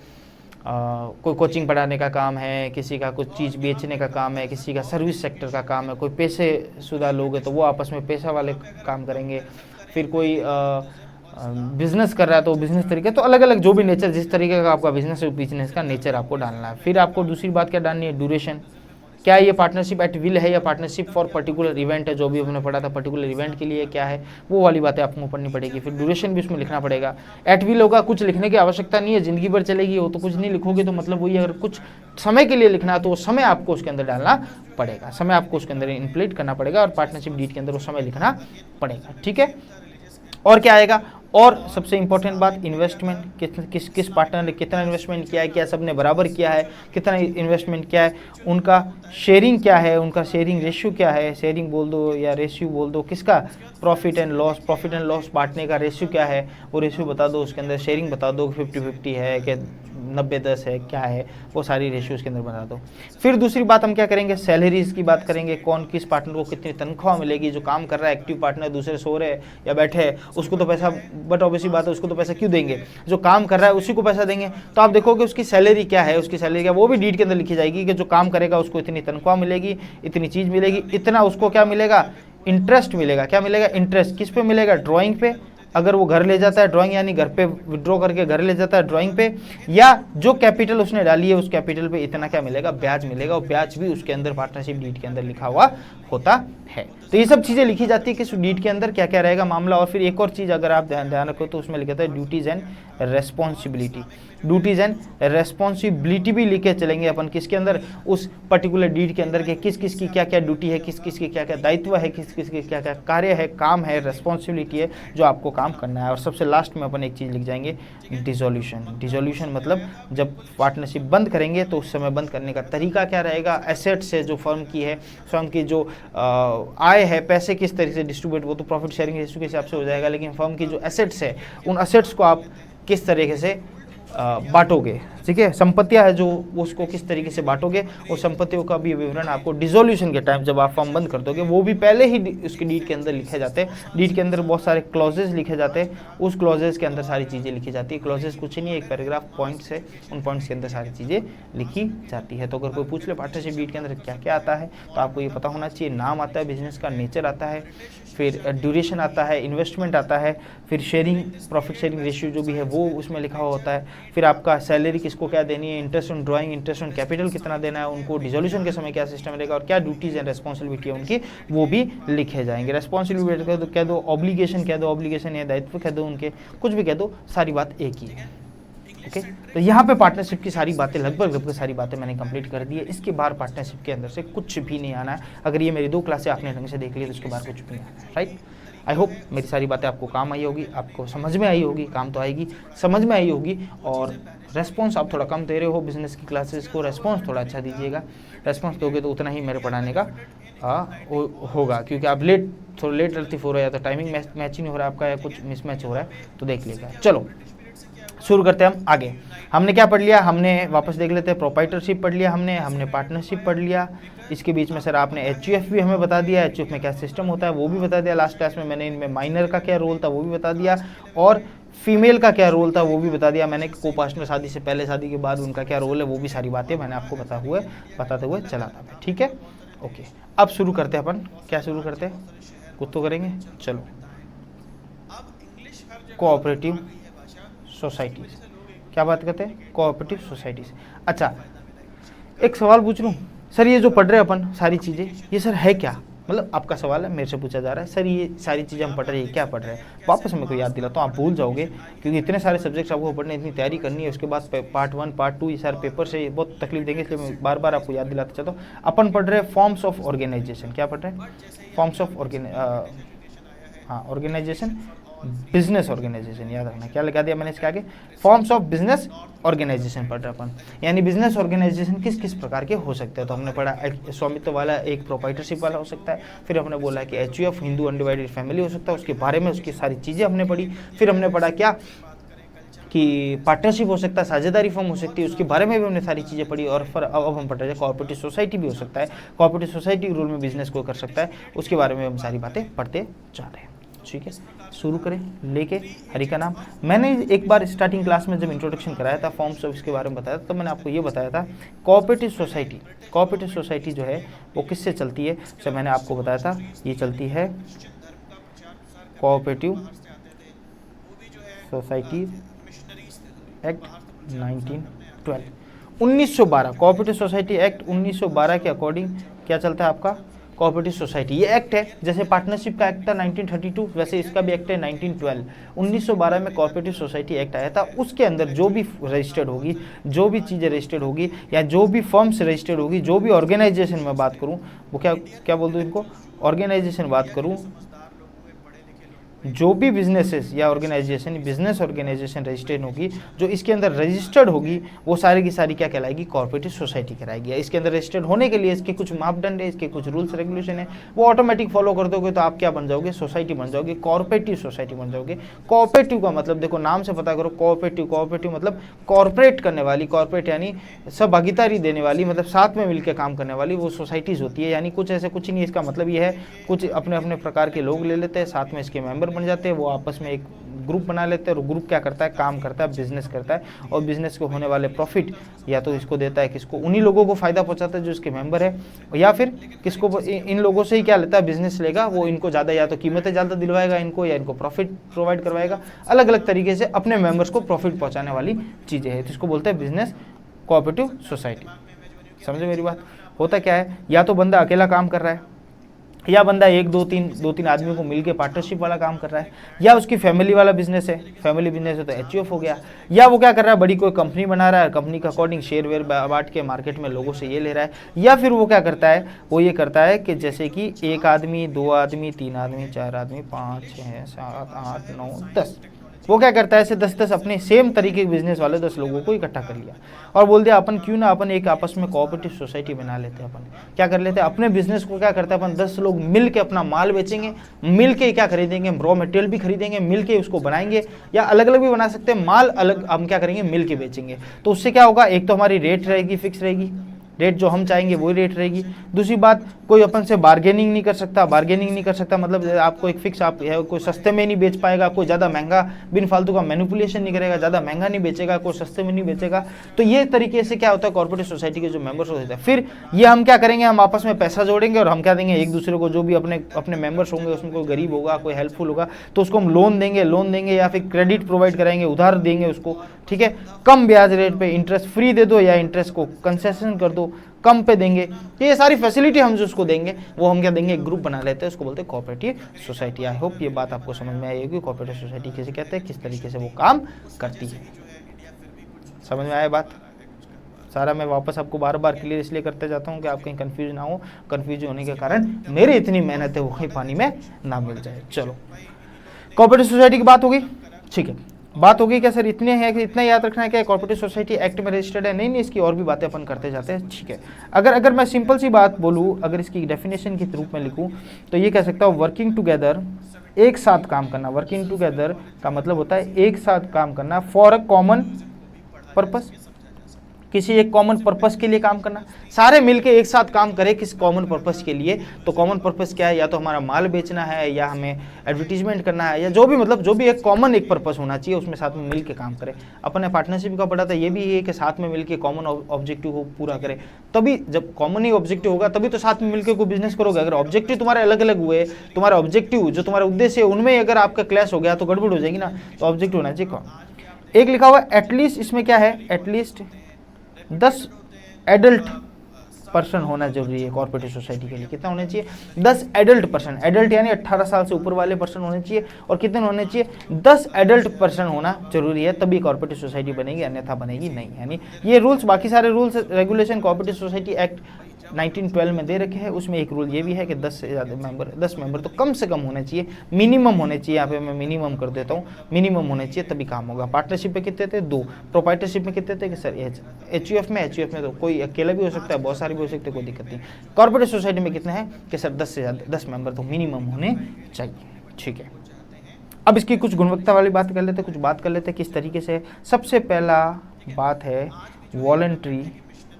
कोई कोचिंग पढ़ाने का काम है, किसी का कुछ चीज़ बेचने का काम है, किसी का सर्विस सेक्टर का काम है, कोई पैसे शुदा लोग हैं तो वो आपस में पैसा वाले काम करेंगे। फिर कोई बिजनेस कर रहा है तो बिजनेस तरीके, तो अलग अलग जो भी नेचर, जिस तरीके का आपका बिजनेस है, बिजनेस का नेचर आपको डालना है। फिर आपको दूसरी बात क्या डालनी है? ड्यूरेशन। क्या ये पार्टनरशिप एट विल है या पार्टनरशिप फॉर पर्टिकुलर इवेंट है? जो भी हमने पढ़ा था पर्टिकुलर इवेंट के लिए क्या है, वो वाली बातें आपको पढ़नी पड़ेगी। फिर ड्यूरेशन भी उसमें लिखना पड़ेगा। एट विल होगा, कुछ लिखने की आवश्यकता नहीं है, जिंदगी भर चलेगी वो, तो कुछ नहीं लिखोगे तो मतलब वही, अगर कुछ समय के लिए लिखना है तो वो समय आपको उसके अंदर डालना पड़ेगा, समय आपको उसके अंदर इनप्लेट करना पड़ेगा, और पार्टनरशिप डीड के अंदर वो समय लिखना पड़ेगा। ठीक है, और क्या आएगा? और सबसे इंपॉर्टेंट बात, इन्वेस्टमेंट, किस पार्टनर ने कितना इन्वेस्टमेंट किया है, क्या सबने बराबर किया है, कितना इन्वेस्टमेंट किया है, उनका शेयरिंग क्या है, उनका शेयरिंग रेशियो क्या है, शेयरिंग बोल दो या रेशियो बोल दो, किसका प्रॉफिट एंड लॉस बांटने का रेशियो क्या है, वो रेशियो बता दो, उसके अंदर शेयरिंग बता दो 50-50 है कि 90-10 है, क्या है, वो सारी रेशियो उसके अंदर बता दो। फिर दूसरी बात हम क्या करेंगे, सैलरीज की बात करेंगे, कौन किस पार्टनर को कितनी तनख्वाह मिलेगी, जो काम कर रहा है एक्टिव पार्टनर, दूसरे सो रहे या बैठे हैं उसको तो पैसा, बट ऑब्वियसली बात है उसको तो पैसा क्यों देंगे, जो काम कर रहा है उसी को पैसा देंगे। तो आप देखोगे उसकी सैलरी क्या है, उसकी सैलरी क्या, वो भी डीड के अंदर लिखी जाएगी कि जो काम करेगा उसको इतनी तनख्वाह मिलेगी, इतनी चीज़ मिलेगी, इतना उसको क्या मिलेगा, इंटरेस्ट मिलेगा। क्या मिलेगा, इंटरेस्ट। किस पे मिलेगा, ड्राइंग पे, अगर वो घर ले जाता है ड्राइंग, यानी घर पे विड्रॉ करके घर ले जाता है ड्राइंग पे, या जो कैपिटल उसने डाली है उस कैपिटल पे इतना क्या मिलेगा, ब्याज मिलेगा, और ब्याज भी उसके अंदर पार्टनरशिप डीड के अंदर लिखा हुआ होता है। तो ये सब चीज़ें लिखी जाती है कि उस डीड के अंदर क्या क्या रहेगा मामला। और फिर एक और चीज़ अगर आप ध्यान रखो तो उसमें लिखा था duties and responsibility, duties and responsibility भी लिखे चलेंगे अपन किसके अंदर, उस पर्टिकुलर डीड के अंदर के किस किस की क्या क्या ड्यूटी है, किस किस की क्या क्या दायित्व है, किस किस की क्या क्या कार्य है, काम है, रेस्पॉन्सिबिलिटी है जो आपको काम करना है। और सबसे लास्ट में अपन एक चीज़ लिख जाएंगे, डिसोल्यूशन। डिसोल्यूशन मतलब जब पार्टनरशिप बंद करेंगे तो उस समय बंद करने का तरीका क्या रहेगा, एसेट्स है जो फर्म की है, फर्म की जो आय है, पैसे किस तरीके से डिस्ट्रीब्यूट, वो तो प्रॉफिट शेयरिंग रेशियो के हिसाब से हो जाएगा, लेकिन फर्म की जो एसेट्स है उन एसेट्स को आप किस तरीके से बांटोगे, ठीक है, संपत्तियां है जो उसको किस तरीके से बांटोगे, और संपत्तियों का भी विवरण आपको डिसोल्यूशन के टाइम जब आप फॉर्म बंद कर दोगे वो भी पहले ही उसकी डीड के अंदर लिखे जाते हैं। डीड के अंदर बहुत सारे क्लॉजेज लिखे जाते हैं, उस क्लॉजेज के अंदर सारी चीज़ें लिखी जाती है। क्लॉजेज कुछ नहीं है, एक पैराग्राफ पॉइंट्स है, उन पॉइंट्स के अंदर सारी चीज़ें लिखी जाती है। तो अगर कोई पूछ ले पार्टनरशिप डीड के अंदर क्या क्या आता है तो आपको ये पता होना चाहिए, नाम आता है, बिजनेस का नेचर आता है, फिर ड्यूरेशन आता है, इन्वेस्टमेंट आता है, फिर शेयरिंग, प्रॉफिट शेयरिंग रेशियो जो भी है वो उसमें लिखा हुआ होता है, फिर आपका सैलरी किसको क्या देनी है, interest on drawing, interest on capital कितना देना है उनको, डिसोल्यूशन के समय क्या सिस्टम रहेगा, और क्या ड्यूटीज एंड रेस्पॉन्सिबिलिटी है उनकी वो भी लिखे जाएंगे। रेस्पॉन्सिबिलिटी कह दो, ऑब्लिगेशन कह दो, ऑब्लिगेशन या दायित्व कह दो उनके, कुछ भी कह दो, सारी बात एक ही है। ओके तो यहाँ पे पार्टनरशिप की सारी बातें लगभग सारी बातें मैंने कंप्लीट कर दी है। इसके बाहर पार्टनरशिप के अंदर से कुछ भी नहीं आना है। अगर ये मेरी 2 क्लासें आपने ढंग से देख ली तो उसके बाहर कुछ भी नहीं आना है, राइट। आई होप मेरी सारी बातें आपको काम आई होगी, आपको समझ में आई होगी, काम तो आएगी, समझ में आई होगी। और रेस्पॉन्स आप थोड़ा कम दे रहे हो बिजनेस की क्लासेस को, रेस्पॉन्स थोड़ा अच्छा दीजिएगा। रेस्पॉन्स दोगे तो उतना ही मेरे पढ़ाने का होगा, क्योंकि आप थोड़ा लेट लतीफ़ हो रहा है, या तो टाइमिंग मैच ही नहीं हो रहा है आपका, या कुछ मिसमैच हो रहा है, तो देख लीजिएगा। चलो शुरू करते हैं हम आगे। हमने क्या पढ़ लिया, हमने वापस देख लेते हैं, प्रोप्राइटरशिप पढ़ लिया हमने पार्टनरशिप पढ़ लिया। इसके बीच में सर आपने एचयूएफ भी हमें बता दिया, एचयूएफ में क्या सिस्टम होता है वो भी बता दिया। लास्ट क्लास में मैंने इनमें माइनर का क्या रोल था वो भी बता दिया, और फीमेल का क्या रोल था वो भी बता दिया मैंने। को पार्टनर शादी से पहले, शादी के बाद उनका क्या रोल है, वो भी सारी बातें मैंने आपको बताते हुए चला था, ठीक है। ओके अब शुरू करते हैं अपन, क्या शुरू करते हैं, कुछ तो करेंगे। चलो, कोऑपरेटिव सोसाइटीज, क्या बात करते हैं, कोऑपरेटिव सोसाइटीज। अच्छा एक सवाल पूछ लूँ सर, ये जो पढ़ रहे हैं अपन सारी चीज़ें, ये सर है क्या, मतलब आपका सवाल है, मेरे से पूछा जा रहा है सर ये सारी चीज़ें हम पढ़ रहे हैं क्या पढ़ रहे हैं। वापस मेरे को याद दिलाता हूँ, आप भूल जाओगे, क्योंकि इतने सारे सब्जेक्ट्स आपको पढ़ने, इतनी तैयारी करनी है, उसके बाद पार्ट 1 पार्ट 2 ये सारे पेपर से बहुत तकलीफ देंगे, इसलिए मैं बार बार आपको याद दिलाता चाहता हूँ। अपन पढ़ रहे हैं फॉर्म्स ऑफ ऑर्गेनाइजेशन, क्या पढ़ रहे हैं, forms of organisation, business organisation, याद रखना क्या लगा दिया मैंने इसके आगे, फॉर्म्स ऑफ बिजनेस ऑर्गेनाइजेशन पढ़ रहे अपन, यानी बिजनेस ऑर्गेनाइजेशन किस किस प्रकार के हो सकते हैं। तो हमने पढ़ा एक स्वामित्व वाला, एक प्रोप्राइटरशिप वाला हो सकता है, फिर हमने बोला कि एचयूएफ हिंदू अनडिवाइडेड फैमिली हो सकता है, उसके बारे में उसकी सारी चीज़ें हमने पढ़ी। फिर हमने पढ़ा क्या कि पार्टनरशिप हो सकता है, साझेदारी फॉर्म हो सकती है, उसके बारे में भी हमने सारी चीज़ें पढ़ी। और फिर अब हम पढ़ रहे हैं कोऑपरेटिव सोसाइटी भी हो सकता है, कोऑपरेटिव सोसाइटी के रूल में बिजनेस को कर सकता है, उसके बारे में हम सारी बातें पढ़ते जा रहे हैं, ठीक है। शुरू करें लेके हरि का नाम। मैंने एक बार स्टार्टिंग क्लास में जब इंट्रोडक्शन कराया था, फॉर्म्स ऑफ इसके बारे में बताया था, तो मैंने आपको ये बताया था कोऑपरेटिव सोसाइटी जो है वो किससे चलती है। तो मैंने आपको बताया था ये चलती है cooperative society act 1912 cooperative society act 1912 के अकॉर्डिंग क्या चलता है आपका, कोऑपरेटिव सोसाइटी। ये एक्ट है, जैसे पार्टनरशिप का एक्ट था 1932, वैसे इसका भी एक्ट है 1912। 1912 में कोऑपरेटिव सोसाइटी एक्ट आया था, उसके अंदर जो भी रजिस्टर्ड होगी, जो भी चीज़ें रजिस्टर्ड होगी, या जो भी फर्म्स रजिस्टर्ड होगी, जो भी ऑर्गेनाइजेशन में बात करूँ, वो क्या बोल दूँ इनको, ऑर्गेनाइजेशन बात करूँ, जो भी बिजनेसेस या ऑर्गेनाइजेशन, बिजनेस ऑर्गेनाइजेशन रजिस्टर्ड होगी, जो इसके अंदर रजिस्टर्ड होगी, वो सारी की सारी क्या कहलाएगी, कोऑपरेटिव सोसाइटी कहलाएगी। इसके अंदर रजिस्टर्ड होने के लिए इसके कुछ मापदंड है, इसके कुछ रूल्स रेगुलेशन है, वो ऑटोमेटिक फॉलो कर दोगे तो आप क्या बन जाओगे, सोसाइटी बन जाओगे, कॉर्पोरेटिव सोसाइटी बन जाओगे। कोऑपरेटिव का मतलब देखो नाम से पता करो, कोऑपरेटिव, कोऑपरेटिव मतलब कॉर्पोरेट करने वाली, कॉर्पोरेट यानी सब भागीदारी देने वाली, मतलब साथ में मिलकर काम करने वाली वो सोसाइटीज होती है। यानी कुछ ऐसे कुछ नहीं, इसका मतलब ये है कुछ अपने अपने प्रकार के लोग ले लेते हैं, साथ में इसके मेंबर बन जाते हैं, वो आपस में एक ग्रुप बना लेते हैं और ग्रुप क्या करता है, काम करता है, बिजनेस करता है और बिजनेस को होने वाले प्रॉफिट या तो इसको देता है, किसको, उन्हीं लोगों को फायदा पहुंचाता है जो इसके मेंबर है, या फिर किसको, इन लोगों से ही क्या लेता है, बिजनेस लेगा, वो इनको ज़्यादा या तो कीमतें ज़्यादा दिलवाएगा इनको, या इनको प्रॉफिट प्रोवाइड करवाएगा, अलग अलग तरीके से अपने मेंबर्स को प्रॉफिट पहुँचाने वाली चीज़ें हैं, तो इसको बोलते हैं बिजनेस कोऑपरेटिव सोसाइटी। समझे मेरी बात। होता क्या है, या तो बंदा अकेला काम कर रहा है, या बंदा दो तीन आदमियों को मिलके पार्टनरशिप वाला काम कर रहा है, या उसकी फैमिली वाला बिजनेस है, फैमिली बिजनेस है तो एचयूएफ हो गया, या वो क्या कर रहा है, बड़ी कोई कंपनी बना रहा है, कंपनी का अकॉर्डिंग शेयर वेयर बांट के मार्केट में लोगों से ये ले रहा है, या फिर वो क्या करता है, वो ये करता है कि जैसे कि 1 आदमी, 2 आदमी, 3 आदमी, 4 आदमी, 5, 6, 7, 8, 9, 10, वो क्या करता है, ऐसे 10 अपने सेम तरीके के बिजनेस वाले 10 लोगों को इकट्ठा कर लिया और बोल दिया अपन क्यों ना अपन एक आपस में कोऑपरेटिव सोसाइटी बना लेते हैं। अपन क्या कर लेते हैं, अपने बिजनेस को क्या करते हैं, अपन 10 लोग मिल के अपना माल बेचेंगे, मिल के क्या खरीदेंगे, रॉ मटेरियल भी खरीदेंगे, मिल के उसको बनाएंगे, या अलग अलग भी बना सकते हैं, माल अलग हम क्या करेंगे, मिल के बेचेंगे। तो उससे क्या होगा, एक तो हमारी रेट रहेगी, फिक्स रहेगी, रेट जो हम चाहेंगे वही रेट रहेगी। दूसरी बात, कोई अपन से बार्गेनिंग नहीं कर सकता, बार्गेनिंग नहीं कर सकता मतलब आपको एक फिक्स, आप कोई सस्ते में नहीं बेच पाएगा, कोई ज़्यादा महंगा बिन फालतू का मैनिपुलेशन नहीं करेगा, ज़्यादा महंगा नहीं बेचेगा, कोई सस्ते में नहीं बेचेगा। तो ये तरीके से क्या होता है, कॉर्पोरेटिव सोसाइटी के जो मेंबर्स होते हैं, फिर ये हम क्या करेंगे, हम आपस में पैसा जोड़ेंगे और हम क्या देंगे एक दूसरे को, जो भी अपने मेंबर्स होंगे उसमें कोई गरीब होगा, कोई हेल्पफुल होगा तो उसको हम लोन देंगे या फिर क्रेडिट प्रोवाइड कराएंगे, उधार देंगे उसको, ठीक है, कम ब्याज रेट पे, इंटरेस्ट फ्री दे दो या इंटरेस्ट को कंसेशन कर दो, कम पे देंगे। ये सारी फैसिलिटी हम जो उसको देंगे वो हम क्या देंगे, एक ग्रुप बना लेते हैं, उसको बोलते हैं कोऑपरेटिव सोसाइटी। आई होप ये बात आपको समझ में आई होगी, कोऑपरेटिव सोसाइटी किसे कहते हैं, किस तरीके से वो काम करती है। समझ में आया बात सारा। मैं वापस आपको बार बार क्लियर इसलिए करते जाता हूँ कि आप कहीं कंफ्यूज ना हो, कंफ्यूज होने के कारण मेरी इतनी मेहनत है वो कहीं पानी में ना मिल जाए। चलो, कोऑपरेटिव सोसाइटी की बात होगी, ठीक है। बात होगी क्या सर, इतने हैं कि इतना याद रखना है कि कोऑपरेटिव सोसाइटी एक्ट में रजिस्टर्ड है? नहीं, इसकी और भी बातें अपन करते जाते हैं, ठीक है। अगर मैं सिंपल सी बात बोलूँ, अगर इसकी डेफिनेशन के रूप में लिखूँ तो ये कह सकता हूँ, वर्किंग टुगेदर, एक साथ काम करना। वर्किंग टुगेदर का मतलब होता है एक साथ काम करना, फॉर अ कॉमन पर्पस, किसी एक कॉमन पर्पस के लिए काम करना। सारे मिलके एक साथ काम करें किस कॉमन पर्पस के लिए, तो कॉमन पर्पस क्या है, या तो हमारा माल बेचना है, या हमें एडवर्टीजमेंट करना है, या जो भी, मतलब जो भी एक कॉमन एक पर्पस होना चाहिए, उसमें साथ में मिलके काम करें। अपन ने पार्टनरशिप का पढ़ा था, ये भी है कि साथ में मिलके कॉमन ऑब्जेक्टिव को पूरा करें। तभी जब कॉमन ही ऑब्जेक्टिव होगा तभी तो साथ में मिलकर कोई बिजनेस करोगे। अगर ऑब्जेक्टिव तुम्हारे अलग अलग हुए, तुम्हारे ऑब्जेक्टिव जो तुम्हारे उद्देश्य है उनमें अगर आपका क्लैश हो गया तो गड़बड़ हो जाएगी ना। तो ऑब्जेक्टिव होना चाहिए कौन, एक लिखा हुआ एटलीस्ट, इसमें क्या है, एटलीस्ट 10 एडल्ट पर्सन होना जरूरी है कॉर्पोरेटिव सोसाइटी के लिए। कितना होना चाहिए, 10 एडल्ट पर्सन, एडल्ट यानी 18 साल से ऊपर वाले पर्सन होने चाहिए। और कितने होने चाहिए, 10 एडल्ट पर्सन होना जरूरी है, तभी कॉर्पोरेटिव सोसाइटी बनेगी, अन्यथा बनेगी नहीं। यानी ये रूल्स, बाकी सारे rules regulation corporative society act 1912 में दे रखे हैं। उसमें एक रूल ये भी है कि 10 से ज़्यादा मेंबर, 10 मेंबर तो कम से कम होने चाहिए, मिनिमम होने चाहिए। यहाँ पे मैं मिनिमम कर देता हूँ, मिनिमम होने चाहिए तभी काम होगा। पार्टनरशिप में कितने थे, 2। प्रोप्राइटरशिप में कितने थे कि सर एचयूएफ में तो कोई अकेला भी हो सकता है, बहुत सारे भी हो सकते हैं, कोई दिक्कत नहीं। कॉर्पोरेटिव सोसाइटी में कितने हैं कि सर 10 से ज़्यादा, 10 मेंबर तो मिनिमम होने चाहिए, ठीक है। अब इसकी कुछ गुणवत्ता वाली बात कर लेते हैं, कुछ बात कर लेते हैं किस तरीके से। सबसे पहला बात है वॉलंटरी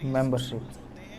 मेंबरशिप।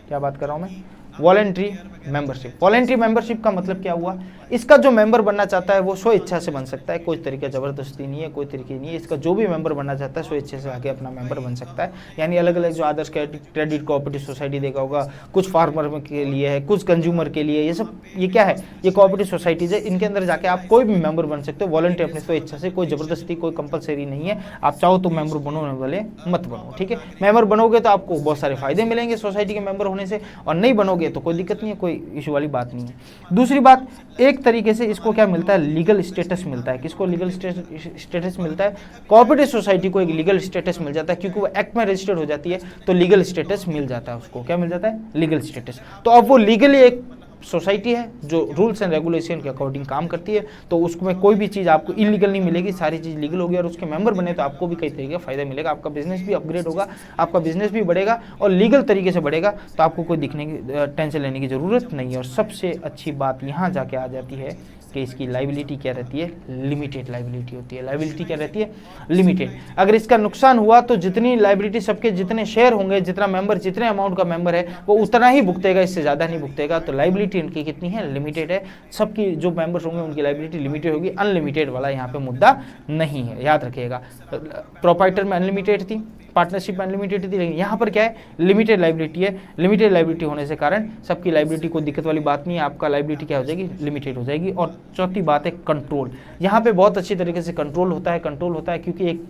क्या बात कर रहा हूँ मैं, वॉलंटरी मेंबरशिप। वॉलंटरी मेंबरशिप का मतलब क्या हुआ, इसका जो मेंबर बनना चाहता है वो स्व इच्छा से बन सकता है, कोई तरीका जबरदस्ती नहीं है, कोई तरीके नहीं है। इसका जो भी मेंबर बनना चाहता है स्व इच्छा से आके अपना मेंबर बन सकता है। यानी अलग अलग जो आदर्श क्रेडिट कोऑपरेटिव सोसाइटी देखा होगा, कुछ फार्मर के लिए है, कुछ कंज्यूमर के लिए, ये सब ये क्या है, ये कोऑपरेटिव सोसाइटीज है। इनके अंदर जाके आप कोई भी मेंबर बन सकते हो वॉलंटरी, अपने स्व इच्छा से, कोई जबरदस्ती, कोई कंपलसरी नहीं है। आप चाहो तो मेंबर बनोने वाले मत बनो, ठीक है। मेंबर बनोगे तो आपको बहुत सारे फायदे मिलेंगे सोसाइटी के मेंबर होने से, और नहीं बनोगे तो कोई दिक्कत नहीं है, कोई इशू वाली बात नहीं है। दूसरी बात, एक तरीके से इसको क्या मिलता है, लीगल स्टेटस मिलता है। किसको लीगल स्टेटस मिलता है, कोऑपरेटिव सोसाइटी को एक लीगल स्टेटस मिल जाता है, क्योंकि वो एक्ट में रजिस्टर्ड हो जाती है तो लीगल स्टेटस मिल जाता है उसको। क्या मिल जाता है, लीगल स्टेटस। तो अब वो लीगली एक सोसाइटी है जो रूल्स एंड रेगुलेशन के अकॉर्डिंग काम करती है, तो उसमें कोई भी चीज़ आपको इलीगल नहीं मिलेगी, सारी चीज़ लीगल होगी। और उसके मेंबर बने तो आपको भी कई तरीके का फायदा मिलेगा, आपका बिजनेस भी अपग्रेड होगा, आपका बिजनेस भी बढ़ेगा और लीगल तरीके से बढ़ेगा, तो आपको कोई दिखने की टेंशन लेने की ज़रूरत नहीं है। और सबसे अच्छी बात यहाँ जाके आ जाती है कि इसकी लाइबिलिटी क्या रहती है, लिमिटेड लाइबिलिटी होती है। लाइबिलिटी क्या रहती है, लिमिटेड। अगर इसका नुकसान हुआ तो जितनी लाइबिलिटी, सबके जितने शेयर होंगे, जितना मेंबर, जितने अमाउंट का मेंबर है वो उतना ही भुगतेगा, इससे ज़्यादा नहीं भुगतेगा। तो लाइबिलिटी इनकी कितनी है, लिमिटेड है। सबकी जो मेंबर्स होंगे उनकी लाइबिलिटी लिमिटेड होगी, अनलिमिटेड वाला यहाँ पे मुद्दा नहीं है, याद रखिएगा। प्रोप्राइटर में अनलिमिटेड थी, पार्टनरशिप में अनलिमिटेड थी, लेकिन यहाँ पर क्या है, लिमिटेड लाइबिलिटी है। लिमिटेड लाइबिलिटी होने से कारण सबकी लाइबिलिटी कोई दिक्कत वाली बात नहीं है, आपका लाइबिलिटी क्या हो जाएगी, लिमिटेड हो जाएगी। और चौथी बात है कंट्रोल। यहाँ पे बहुत अच्छी तरीके से कंट्रोल होता है। कंट्रोल होता है क्योंकि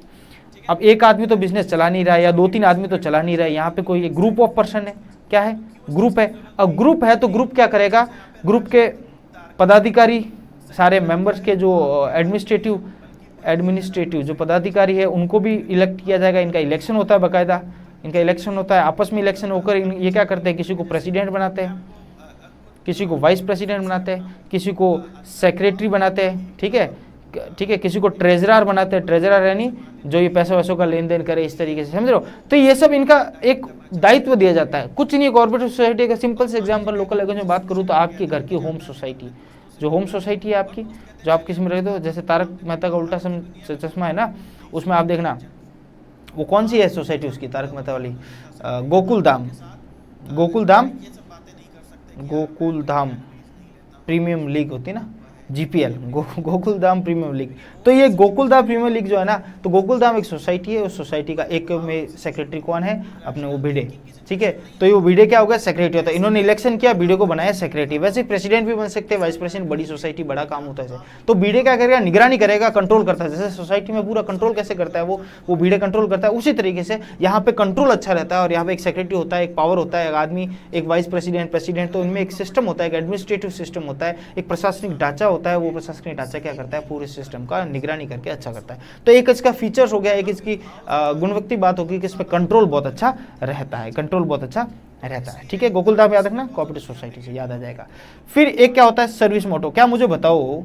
अब एक आदमी तो बिजनेस चला नहीं रहा है या 2-3 आदमी तो चला नहीं रहा है, यहाँ पे कोई एक ग्रुप ऑफ पर्सन है। क्या है, ग्रुप है। अब ग्रुप है तो ग्रुप क्या करेगा, ग्रुप के पदाधिकारी, सारे मेंबर्स के जो एडमिनिस्ट्रेटिव जो पदाधिकारी है उनको भी इलेक्ट किया जाएगा। इनका इलेक्शन होता है, बाकायदा इनका इलेक्शन होता है, आपस में इलेक्शन होकर ये क्या करते हैं, किसी को प्रेसिडेंट बनाते हैं, किसी को वाइस प्रेसिडेंट बनाते हैं, किसी को सेक्रेटरी बनाते हैं, ठीक है, किसी को ट्रेजरर बनाते हैं। ट्रेजरर यानी जो ये पैसा वैसों का लेन देन करे, इस तरीके से, समझ रहे हो। तो ये सब इनका एक दायित्व दिया जाता है, कुछ नहीं। कॉर्पोरेटिव सोसाइटी का सिंपल से एग्जांपल लोकल लैंग्वेज में बात करूँ तो आपके घर की होम सोसाइटी, जो होम सोसाइटी है आपकी, जो आप किसी में रहते हो, जैसे तारक मेहता का उल्टा चश्मा है ना, उसमें आप देखना वो कौन सी है सोसाइटी उसकी, तारक मेहता वाली, गोकुल धाम प्रीमियम लीग होती है ना, GPL, Gokul Dham premium league. तो ये गोकुल धाम प्रीमियम लीग जो है ना, तो गोकुल धाम एक सोसाइटी है, उस सोसाइटी का एक में सेक्रेटरी कौन है, अपने वो भिड़े, ठीक है। तो ये भिड़े क्या होगा, सेक्रेटरी होता है। इन्होंने इलेक्शन किया, भिड़े को बनाया सेक्रेटरी। वैसे प्रेसिडेंट भी बन सकते हैं, वाइस प्रेसिडेंट, बड़ी सोसाइटी बड़ा काम होता है। तो भिड़े क्या करेगा, निगरानी करेगा, कंट्रोल करता है। जैसे सोसाइटी में पूरा कंट्रोल कैसे करता है वो भिड़े कंट्रोल करता है, उसी तरीके से यहाँ पे कंट्रोल अच्छा रहता है। और यहाँ पे एक सेक्रेटरी होता है, एक पावर होता है, एक आदमी, एक वाइस प्रेसिडेंट, तो इनमें एक सिस्टम होता है, एक एडमिनिस्ट्रेटिव सिस्टम होता है, एक प्रशासनिक ढांचा होता है। वो प्रशासनिक ढांचा क्या करता है, पूरे सिस्टम का निगरानी करके अच्छा करता है। तो एक इसका फीचर्स हो गया, एक इसकी गुणवत्ता बात होगी कि इसमें कंट्रोल बहुत अच्छा रहता है, कंट्रोल बहुत अच्छा रहता है, ठीक है। गोकुल धाम याद रखना, कोऑपरेटिव सोसाइटी से याद आ जाएगा। फिर एक क्या होता है, सर्विस मोटो। क्या मुझे बताओ,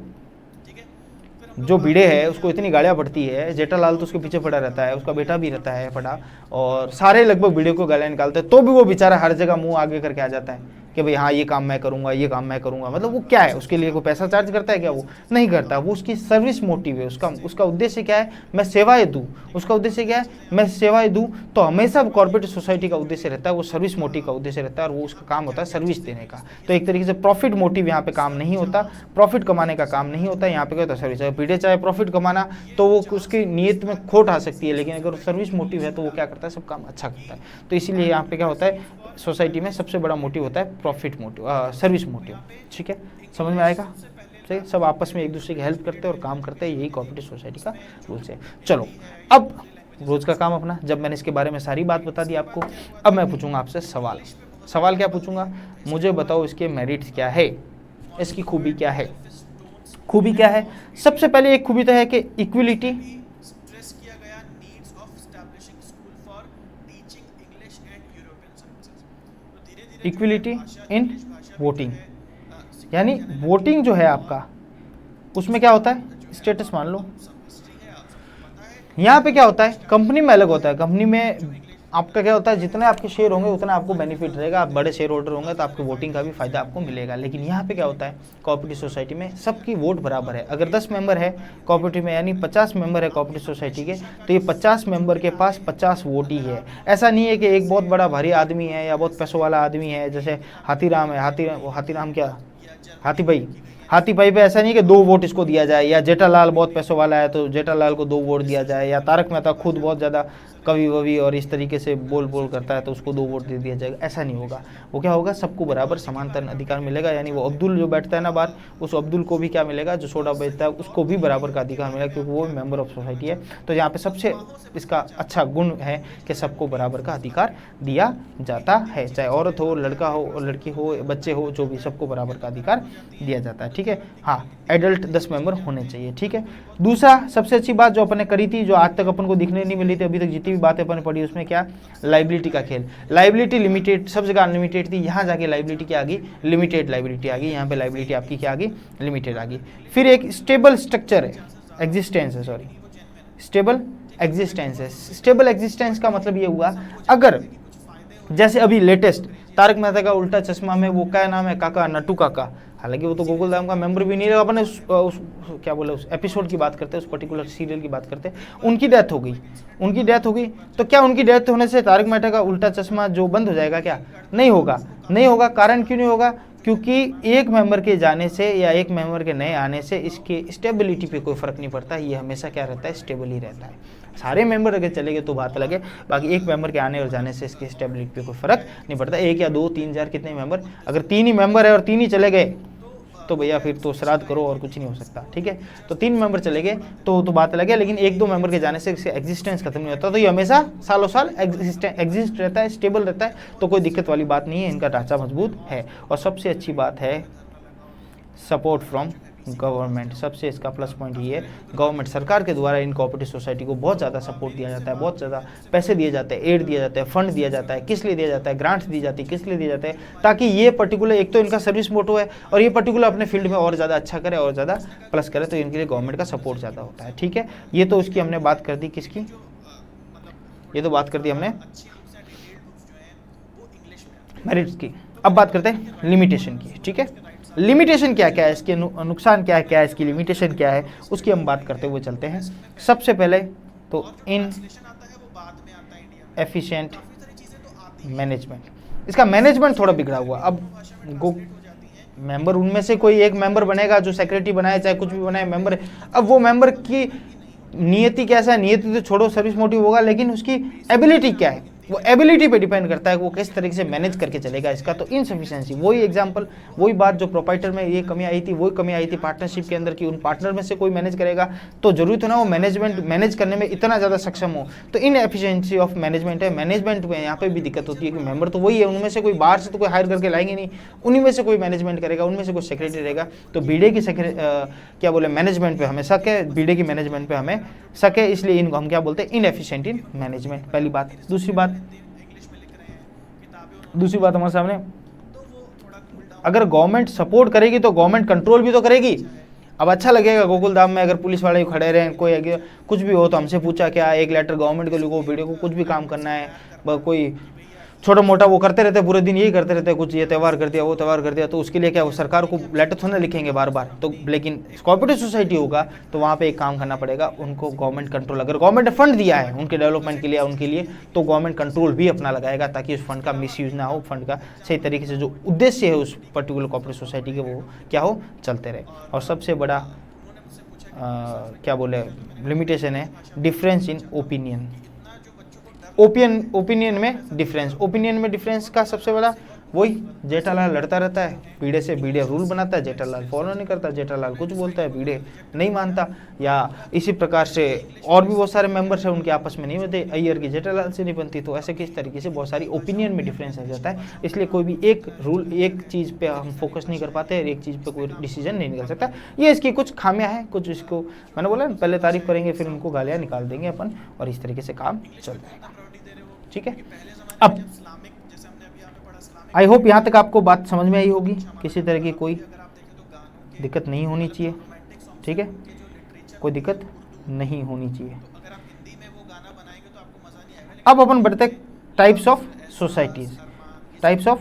जो भिड़े है उसको इतनी गालियां पड़ती है, जेठालाल तो उसके पीछे पड़ा रहता है, उसका बेटा भी रहता है पड़ा, और सारे लगभग भिड़े को गालियां निकालते हैं, तो भी वो बेचारा हर जगह मुंह आगे करके आ जाता है कि भाई हाँ ये काम मैं करूंगा, ये काम मैं करूंगा। मतलब वो क्या है, उसके लिए कोई पैसा चार्ज करता है क्या, वो नहीं करता। वो उसकी सर्विस मोटिव है, उसका उद्देश्य क्या है, मैं सेवाएं दूं। उसका उद्देश्य क्या है, मैं सेवाएं दूं। तो हमेशा कॉर्पोरेट सोसाइटी का उद्देश्य रहता है, वो सर्विस मोटिव का उद्देश्य रहता है, और वो उसका काम होता है सर्विस देने का। तो एक तरीके से प्रॉफिट मोटिव यहाँ पे काम नहीं होता, प्रॉफिट कमाने का काम नहीं होता, यहाँ पे क्या होता है, सर्विस। अगर पीढ़े चाहे प्रॉफिट कमाना तो वो उसकी नीयत में खोट आ सकती है, लेकिन अगर सर्विस मोटिव है तो वो क्या करता है, सब काम अच्छा करता है। तो इसीलिए यहाँ पे क्या होता है, सोसाइटी में सबसे बड़ा मोटिव होता है प्रॉफिट मोटिव, सर्विस मोटिव, ठीक है। समझ में आएगा, ठीक है। सब आपस में एक दूसरे की हेल्प करते हैं और काम करते हैं, यही कोऑपरेटिव सोसाइटी का रूल्स है। चलो, अब रोज का काम अपना, जब मैंने इसके बारे में सारी बात बता दी आपको, अब मैं पूछूंगा आपसे सवाल क्या पूछूंगा, मुझे बताओ इसके मेरिट्स क्या है, इसकी खूबी क्या है। खूबी क्या है, सबसे पहले एक खूबी तो है कि इक्विलिटी, इक्विलिटी इन वोटिंग। यानी वोटिंग जो है आपका, उसमें क्या होता है, स्टेटस मान लो। यहाँ पे क्या होता है, कंपनी में अलग होता है। कंपनी में आपका क्या होता है, जितने आपके शेयर होंगे उतना आपको बेनिफिट रहेगा। आप बड़े शेयर होल्डर होंगे तो आपको वोटिंग का भी फायदा आपको मिलेगा। लेकिन यहाँ पे क्या होता है, कोऑपरेटिव सोसाइटी में सबकी वोट बराबर है। अगर 10 मेंबर है कोऑपरेटिव में, यानी 50 मेंबर है कोऑपरेटिव सोसाइटी के, तो ये 50 मेंबर के पास 50 वोट ही है। ऐसा नहीं है कि एक बहुत बड़ा भारी आदमी है या बहुत पैसों वाला आदमी है, जैसे हाथीराम है, हाथी भाई पे ऐसा नहीं कि 2 वोट इसको दिया जाए, या जेठालाल बहुत पैसों वाला है तो जेठालाल को 2 वोट दिया जाए, या तारक मेहता खुद बहुत ज़्यादा कवि ववि और इस तरीके से बोल करता है तो उसको 2 वोट दे दिया जाएगा। ऐसा नहीं होगा। वो क्या होगा, सबको बराबर समानतर अधिकार मिलेगा। यानी वो अब्दुल जो बैठता है ना बाहर, उस अब्दुल को भी क्या मिलेगा, जो सोडा बेचता है उसको भी बराबर का अधिकार मिलेगा, क्योंकि वो मेंबर ऑफ सोसाइटी है। तो यहाँ पे सबसे इसका अच्छा गुण है कि सबको बराबर का अधिकार दिया जाता है, चाहे औरत हो, लड़का हो, लड़की हो, बच्चे हो, जो भी, सबको बराबर का अधिकार दिया जाता है, ठीक है। हाँ, एडल्ट 10 मेंबर होने चाहिए, ठीक है। दूसरा सबसे अच्छी बात जो अपन ने करी थी, जो आज तक अपन को दिखने नहीं मिली थी, अभी तक जितनी भी बातें अपन पढ़ी उसमें क्या, लाइबिलिटी का खेल। लाइबिलिटी लिमिटेड, सब जगह अनलिमिटेड थी, यहाँ जाके लाइबिलिटी क्या आ गई, लिमिटेड लाइबिलिटी आ गई। यहाँ पे लाइबिलिटी आपकी क्या आ गई, लिमिटेड आ गई। फिर एक स्टेबल स्ट्रक्चर है, एग्जिस्टेंस है, सॉरी स्टेबल एग्जिस्टेंस है। स्टेबल एग्जिस्टेंस का मतलब ये हुआ, अगर जैसे अभी लेटेस्ट तारक मेहता का उल्टा चश्मा में वो क्या नाम है, काका, नट्टू काका, हालांकि वो तो गोकुलधाम का मेंबर भी नहीं रहा, अपन उस क्या बोले उस एपिसोड की बात करते हैं, उस पर्टिकुलर सीरियल की बात करते हैं, उनकी डेथ हो गई, उनकी डेथ हो गई। तो क्या उनकी डेथ होने से तारक मेहता का उल्टा चश्मा जो बंद हो जाएगा क्या, नहीं होगा, नहीं होगा। कारण क्यों नहीं होगा, क्योंकि एक मेंबर के जाने से या एक मेंबर के नए आने से इसके स्टेबिलिटी पे कोई फर्क नहीं पड़ता, ये हमेशा क्या रहता है, स्टेबल ही रहता है। सारे मेंबर अगर चले गए तो बात अलग है, बाकी एक मेंबर के आने और जाने से इसकी स्टेबिलिटी पे कोई फर्क नहीं पड़ता। एक या दो, 3,000 कितने मेंबर, अगर 3 ही मेंबर है और 3 ही चले गए तो भैया फिर तो श्राद्ध करो और कुछ नहीं हो सकता, ठीक है। तो 3 मेंबर चले गए तो बात अलग है, लेकिन 1-2 मेंबर के जाने से इसका एग्जिस्टेंस खत्म नहीं होता, तो ये हमेशा सालों साल एग्जिस्ट रहता है, स्टेबल रहता है, तो कोई दिक्कत वाली बात नहीं है, इनका ढांचा मजबूत है। और सबसे अच्छी बात है सपोर्ट फ्रॉम गवर्नमेंट, सबसे इसका प्लस पॉइंट ये है, गवर्नमेंट सरकार के द्वारा इन कोऑपरेटिव सोसाइटी को बहुत ज़्यादा सपोर्ट दिया जाता है, बहुत ज़्यादा पैसे दिए जाते हैं, एड दिया जाता है, फंड दिया जाता है। किस लिए दिया जाता है, ग्रांट्स दी जाती है, किस लिए दिया जाता है, ताकि ये पर्टिकुलर, एक तो इनका सर्विस मोटो है और ये पर्टिकुलर अपने फील्ड में और ज़्यादा अच्छा करे और ज़्यादा प्लस करे, तो इनके लिए गवर्नमेंट का सपोर्ट ज़्यादा होता है, ठीक है। ये तो उसकी हमने बात कर दी, किसकी, ये तो बात कर दी हमने मेरिट्स की। अब बात करते हैं लिमिटेशन की, ठीक है। लिमिटेशन क्या क्या है, इसके नुकसान क्या है इसकी लिमिटेशन क्या है, उसकी हम बात करते हुए चलते हैं। सबसे पहले तो इन एफिशिएंट मैनेजमेंट, इसका मैनेजमेंट थोड़ा बिगड़ा हुआ। अब मेंबर, उनमें से कोई एक मेंबर बनेगा जो सेक्रेटरी बनाए, चाहे कुछ भी बनाए मेंबर, अब वो मेंबर की नियति कैसा है, नियति तो छोड़ो, सर्विस मोटिव होगा, लेकिन उसकी एबिलिटी क्या है, वो एबिलिटी पे डिपेंड करता है कि वो किस तरीके से मैनेज करके चलेगा इसका। तो इनसफिशिएंसी, वही एग्जांपल, वही बात जो प्रोप्राइटर में ये कमी आई थी, वही कमी आई थी पार्टनरशिप के अंदर की, उन पार्टनर में से कोई मैनेज करेगा तो जरूरी तो ना वो मैनेज करने में इतना ज़्यादा सक्षम हो, तो इन एफिशिएंसी ऑफ मैनेजमेंट है। मैनेजमेंट में यहाँ पे भी दिक्कत होती है कि मेंबर तो वही है, उनमें से कोई बाहर से तो कोई हायर करके लाएंगे नहीं, उन्हीं में से कोई मैनेजमेंट करेगा, उनमें से कोई सेक्रेटरी रहेगा। तो बीडे की क्या बोले मैनेजमेंट पे हमें शक है, बीडे की मैनेजमेंट पे हमें शक है, इसलिए इनको हम क्या बोलते हैं, इनएफिशिएंट इन मैनेजमेंट, पहली बात। दूसरी बात हमारे सामने, अगर गवर्नमेंट सपोर्ट करेगी तो गवर्नमेंट कंट्रोल भी तो करेगी। अब अच्छा लगेगा गोकुलधाम में अगर पुलिस वाले खड़े रहे, कोई कुछ भी हो तो हमसे पूछा क्या, एक लेटर गवर्नमेंट को लिखो, वीडियो को कुछ भी काम करना है, कोई छोटा मोटा वो करते रहते, पूरे दिन यही करते रहते, कुछ ये त्यौहार कर दिया, वो त्यौहार कर दिया, तो उसके लिए क्या वो सरकार को लेटर थोड़ा लिखेंगे बार बार, तो लेकिन कोऑपरेटिव सोसाइटी होगा तो वहाँ पे एक काम करना पड़ेगा उनको, गवर्नमेंट कंट्रोल, अगर गवर्नमेंट ने फंड दिया है उनके डेवलपमेंट के लिए, उनके लिए, तो गवर्नमेंट कंट्रोल भी अपना लगाएगा ताकि उस फंड का मिसयूज ना हो, फंड का सही तरीके से जो उद्देश्य है उस पर्टिकुलर कोऑपरेटिव सोसाइटी के वो क्या हो, चलते रहे। और सबसे बड़ा क्या बोले लिमिटेशन है डिफरेंस इन ओपिनियन, ओपिनियन में डिफरेंस। ओपिनियन में डिफरेंस का सबसे बड़ा वही, जेठालाल लड़ता रहता है बीडे से, बीडे रूल बनाता है, जेठालाल फॉलो नहीं करता, जेठालाल कुछ बोलता है, बीडे नहीं मानता, या इसी प्रकार से और भी बहुत सारे मेंबर्स हैं उनके आपस में नहीं बनते, अय्यर की जेठालाल से नहीं बनती, तो ऐसे किस तरीके से बहुत सारी ओपिनियन में डिफरेंस आ जाता है। इसलिए कोई भी एक रूल, एक चीज़ पे हम फोकस नहीं कर पाते, एक चीज़ पे कोई डिसीजन नहीं निकल सकता। ये इसकी कुछ खामियां हैं, कुछ इसको मैंने बोला पहले तारीफ करेंगे फिर उनको गालियाँ निकाल देंगे अपन, और इस तरीके से काम चल जाएगा, ठीक है। अब आई होप यहाँ तक आपको बात समझ में आई होगी, किसी तरह की कोई दिक्कत नहीं होनी चाहिए, ठीक है, कोई दिक्कत नहीं होनी चाहिए। अब अपन बढ़ते types of societies. Types of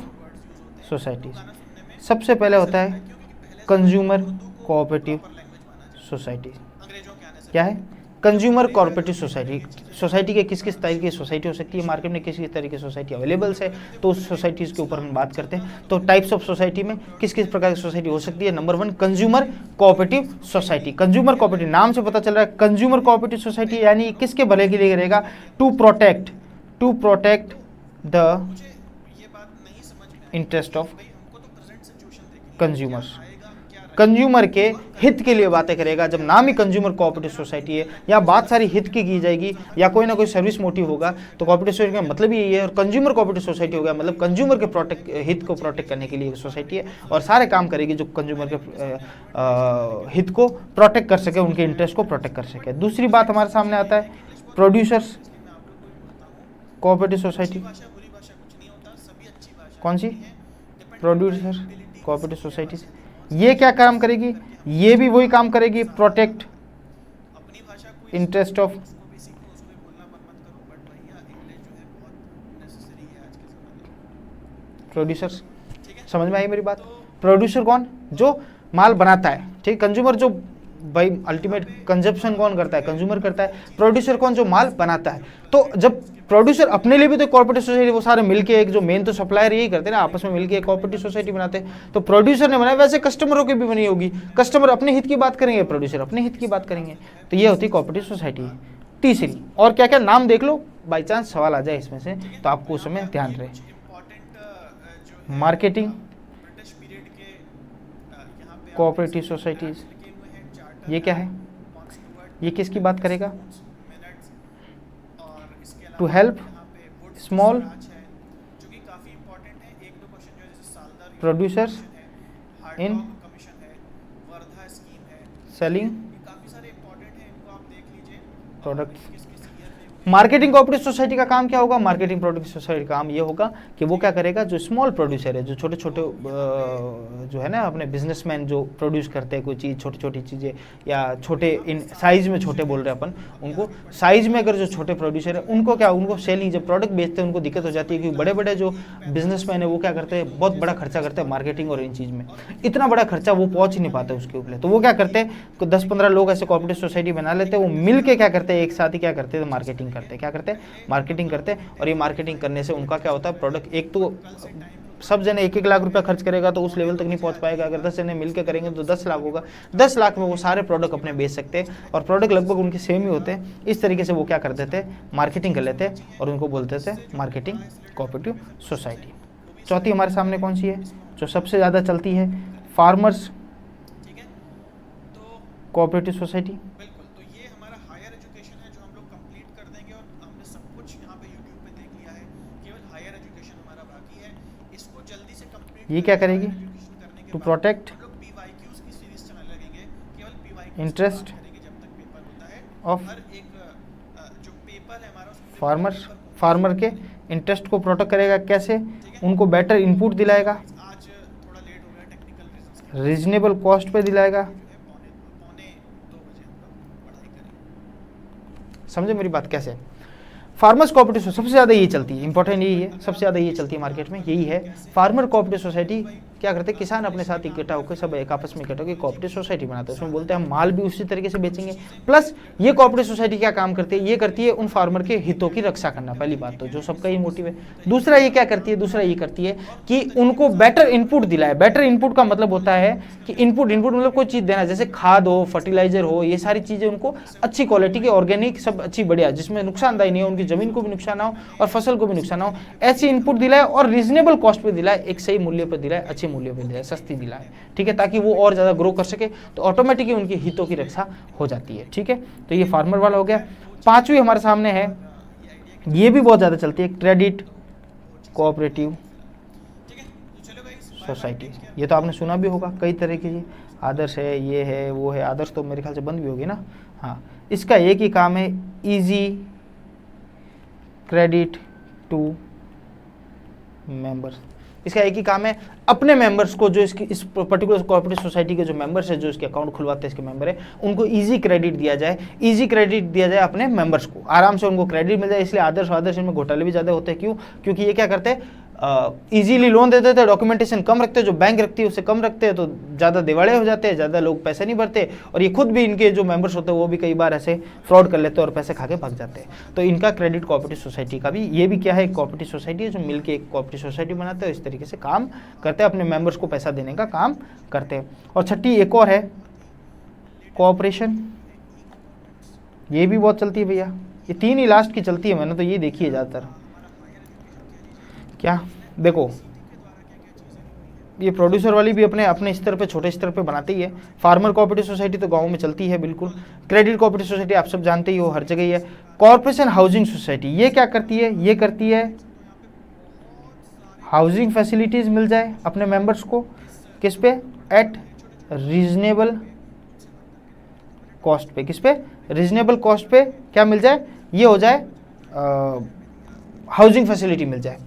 societies, सबसे पहले होता है कंज्यूमर कोऑपरेटिव सोसाइटी। क्या है कंज्यूमर कोऑपरेटिव सोसाइटी? सोसाइटी के किस किस तरह की सोसाइटी हो सकती है, मार्केट में किस किस तरह की सोसाइटी अवेलेबल्स है, तो उस सोसाइटीज़ के ऊपर हम बात करते हैं। तो टाइप्स ऑफ सोसाइटी में किस किस प्रकार की सोसाइटी हो सकती है। Number 1 consumer cooperative society. Consumer cooperative नाम से पता चल रहा है, कंज्यूमर कोऑपरेटिव सोसाइटी यानी किसके भले के लिए रहेगा, to protect the interest of consumers, consumer के हित के लिए बातें करेगा। जब नाम ही कंज्यूमर कोऑपरेटिव सोसाइटी है, या बात सारी हित की जाएगी, या कोई ना कोई सर्विस मोटिव होगा, तो कोऑपरेटिव सोसाइटी का मतलब ही यही है। और कंज्यूमर कोऑपरेटिव सोसाइटी हो गया मतलब कंज्यूमर के हित को प्रोटेक्ट करने के लिए एक सोसाइटी है, और सारे काम करेगी जो कंज्यूमर के हित को प्रोटेक्ट कर सके, उनके इंटरेस्ट को प्रोटेक्ट कर सके। दूसरी बात हमारे सामने आता है प्रोड्यूसर्स कोऑपरेटिव सोसाइटी कौन सी? Producer cooperative society. ये क्या काम करेगी? ये भी वही काम करेगी, प्रोटेक्ट इंटरेस्ट ऑफ प्रोड्यूसर्स। समझ में आई मेरी बात? प्रोड्यूसर कौन? जो माल बनाता है, ठीक। कंज्यूमर जो भाई अल्टीमेट कंजप्शन कौन करता है? कंज्यूमर करता है। प्रोड्यूसर कौन? जो माल बनाता है। तो जब प्रोड्यूसर अपने लिए भी तो कोऑपरेटिव सोसाइटी, वो सारे मिलके एक जो मेन तो सप्लायर यही करते हैं ना, आपस में मिलके एक कोऑपरेटिव सोसाइटी बनाते हैं। तो प्रोड्यूसर ने बनाया, वैसे कस्टमरों की भी बनी होगी। कस्टमर अपने हित की बात करेंगे, प्रोड्यूसर अपने हित की बात करेंगे। तो ये होती है कोऑपरेटिव सोसाइटी। तीसरी, और क्या क्या नाम देख लो, बाई चांस सवाल आ जाए इसमें से तो आपको उस समय ध्यान रहे। मार्केटिंग कोऑपरेटिव सोसाइटीज, ये क्या है? ये किसकी बात करेगा? To help small producers in selling products. Marketing cooperative society का काम क्या होगा? मार्केटिंग प्रोडक्ट सोसाइटी का काम ये होगा कि वो क्या करेगा, जो स्मॉल प्रोड्यूसर है, जो छोटे छोटे जो है ना अपने बिजनेसमैन जो प्रोड्यूस करते हैं कोई चीज़, छोटी छोटी चीज़ें या छोटे इन साइज में छोटे बोल रहे हैं अपन, उनको साइज में अगर जो छोटे प्रोड्यूसर है उनको क्या, उनको सेलिंग जब प्रोडक्ट बेचते हैं उनको दिक्कत हो जाती है, क्योंकि बड़े बड़े जो बिजनेसमैन है वो क्या करते हैं, बहुत बड़ा खर्चा करते हैं मार्केटिंग और इन चीज़ में। इतना बड़ा खर्चा वो पहुँच ही नहीं पाते उसके ऊपर। तो वो क्या करते हैं, 10-15 लोग ऐसे कोऑपरेटिव सोसाइटी बना लेते हैं, वो मिल के क्या करते हैं, एक साथ ही क्या करते हैं, मार्केटिंग करते हैं। क्या करते हैं? मार्केटिंग करते हैं। और ये मार्केटिंग करने से उनका क्या होता है, प्रोडक्ट, एक तो सब जने 1-1 लाख रुपया खर्च करेगा तो उस लेवल तक नहीं पहुंच पाएगा। अगर 10 जने मिलकर करेंगे तो 10 लाख होगा। 10 लाख में वो सारे प्रोडक्ट अपने बेच सकते हैं और प्रोडक्ट लगभग उनके सेम ही होते हैं। इस तरीके से वो क्या कर देते हैं, मार्केटिंग कर लेते हैं और उनको बोलते थे मार्केटिंग कोऑपरेटिव सोसाइटी। चौथी हमारे सामने कौन सी है जो सबसे ज़्यादा चलती है? Farmers cooperative society. ये क्या करेगी? To protect interest of farmers. Farmer के इंटरेस्ट को प्रोटेक्ट करेगा। कैसे? उनको बेटर इनपुट दिलाएगा, रीजनेबल कॉस्ट पे दिलाएगा। समझे मेरी बात कैसे? फार्मर्स कोऑपरेटिव सबसे ज़्यादा यही चलती है, इंपॉर्टेंट यही है, सबसे ज़्यादा ये चलती है मार्केट में, यही है। फार्मर कोऑपरेटिव सोसाइटी क्या करते हैं, किसान अपने साथ इकट्ठा होकर सब एक आपस में इकट्ठा होकर कोऑपरेटिव सोसाइटी बनाते हैं। उसमें बोलते हैं माल भी उसी तरीके से बेचेंगे। प्लस ये कोऑपरेटिव सोसाइटी क्या काम करती है, ये करती है उन फार्मर के हितों की रक्षा करना, पहली बात तो, जो सबका ही मोटिव है। दूसरा ये क्या करती है, दूसरा ये करती है कि उनको बेटर इनपुट दिलाए। बेटर इनपुट का मतलब होता है कि इनपुट मतलब कोई चीज़ देना, जैसे खाद हो, फर्टिलाइजर हो, ये सारी चीज़ें उनको अच्छी क्वालिटी की, ऑर्गेनिक, सब अच्छी बढ़िया, जिसमें नुकसानदायी नहीं हो, उनकी जमीन को भी नुकसान ना हो और फसल को भी नुकसान ना हो, ऐसी इनपुट दिलाए और रीजनेबल कॉस्ट पे दिलाए, एक सही मूल्य पर दिलाए, अच्छे मूल्य पर दिलाए, सस्ती दिलाए, ठीक है, ताकि वो और ज़्यादा ग्रो कर सके। तो ऑटोमेटिकली उनके हितों की रक्षा हो जाती है, ठीक है। तो ये फार्मर वाला हो गया। पांचवी हमारे सामने है, ये भी बहुत ज़्यादा चलती है, क्रेडिट कोऑपरेटिव सोसाइटी। ये तो आपने सुना भी होगा, कई तरह की आदर्श है, ये है, वो है। आदर्श तो मेरे ख्याल से बंद भी होगी ना, हाँ। इसका एक ही काम है, इजी क्रेडिट टू मेंबर्स। इसका एक ही काम है, अपने मेंबर्स को, जो इसकी इस पर्टिकुलर कोऑपरेटिव सोसाइटी के जो मेंबर्स है, जो इसके अकाउंट खुलवाते हैं, इसके मेंबर है, उनको इजी क्रेडिट दिया जाए। इजी क्रेडिट दिया जाए अपने मेंबर्स को, आराम से उनको क्रेडिट मिल जाए। इसलिए आदर्श इनमें घोटाले भी ज़्यादा होते हैं। क्यों? क्योंकि ये क्या करते हैं, इजीली लोन दे देते हैं, डॉक्यूमेंटेशन कम रखते हैं, जो बैंक रखती है उससे कम रखते हैं, तो ज़्यादा दिवाळे हो जाते हैं, ज़्यादा लोग पैसे नहीं भरते, और ये खुद भी, इनके जो मेंबर्स होते हैं वो भी कई बार ऐसे फ्रॉड कर लेते हैं और पैसे खा के भाग जाते हैं। तो इनका क्रेडिट कोऑपरेटिव सोसाइटी का भी, ये भी क्या है, एक कोऑपरेटिव सोसाइटी है जो मिलकर एक कोऑपरेटिव सोसाइटी बनाते हैं, इस तरीके से काम करते हैं, अपने मेंबर्स को पैसा देने का काम करते हैं। और छठी एक और है, कोऑपरेशन। ये भी बहुत चलती है भैया, ये तीन ही लास्ट की चलती है, मैंने तो ये देखी है ज़्यादातर। क्या देखो, ये प्रोड्यूसर वाली भी अपने स्तर पे, छोटे स्तर पे बनाती है। फार्मर कोऑपरेटिव सोसाइटी तो गांव में चलती है बिल्कुल। क्रेडिट कोऑपरेटिव सोसाइटी आप सब जानते ही हो, हर जगह ही है। कॉर्पोरेशन हाउसिंग सोसाइटी, ये क्या करती है, ये करती है हाउसिंग फैसिलिटीज मिल जाए अपने मेंबर्स को, किस पे, एट रीजनेबल कॉस्ट पे। किस पे, रीजनेबल कॉस्ट पे क्या मिल जाए, ये हो जाए हाउसिंग फैसिलिटी मिल जाए।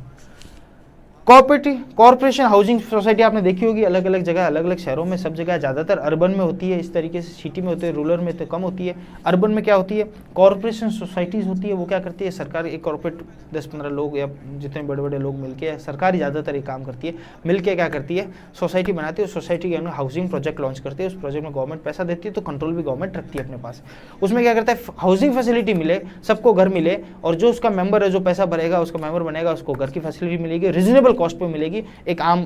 कॉर्पोरेशन हाउसिंग सोसाइटी आपने देखी होगी, अलग अलग जगह, अलग अलग शहरों में, सब जगह, ज़्यादातर अर्बन में होती है इस तरीके से, सिटी में होती है, रूरल में तो कम होती है। अर्बन में क्या होती है, कॉर्पोरेशन सोसाइटीज़ होती है, वो क्या करती है, सरकार एक कॉर्पोरेट 10-15 लोग या जितने बड़े बड़े लोग मिलके, सरकार ही ज़्यादातर ये काम करती है, मिलके क्या करती है, सोसाइटी बनाती है, सोसाइटी के अंदर हाउसिंग प्रोजेक्ट लॉन्च करती है, उस प्रोजेक्ट में गवर्नमेंट पैसा देती है, तो कंट्रोल भी गवर्नमेंट रखती है अपने पास। उसमें क्या करता है, हाउसिंग फैसिलिटी मिले, सबको घर मिले, और जो उसका मेंबर है, जो पैसा भरेगा, उसका मेंबर बनेगा, उसको घर की फैसिलिटी मिलेगी, रीजनेबल कॉस्ट पे मिलेगी, एक आम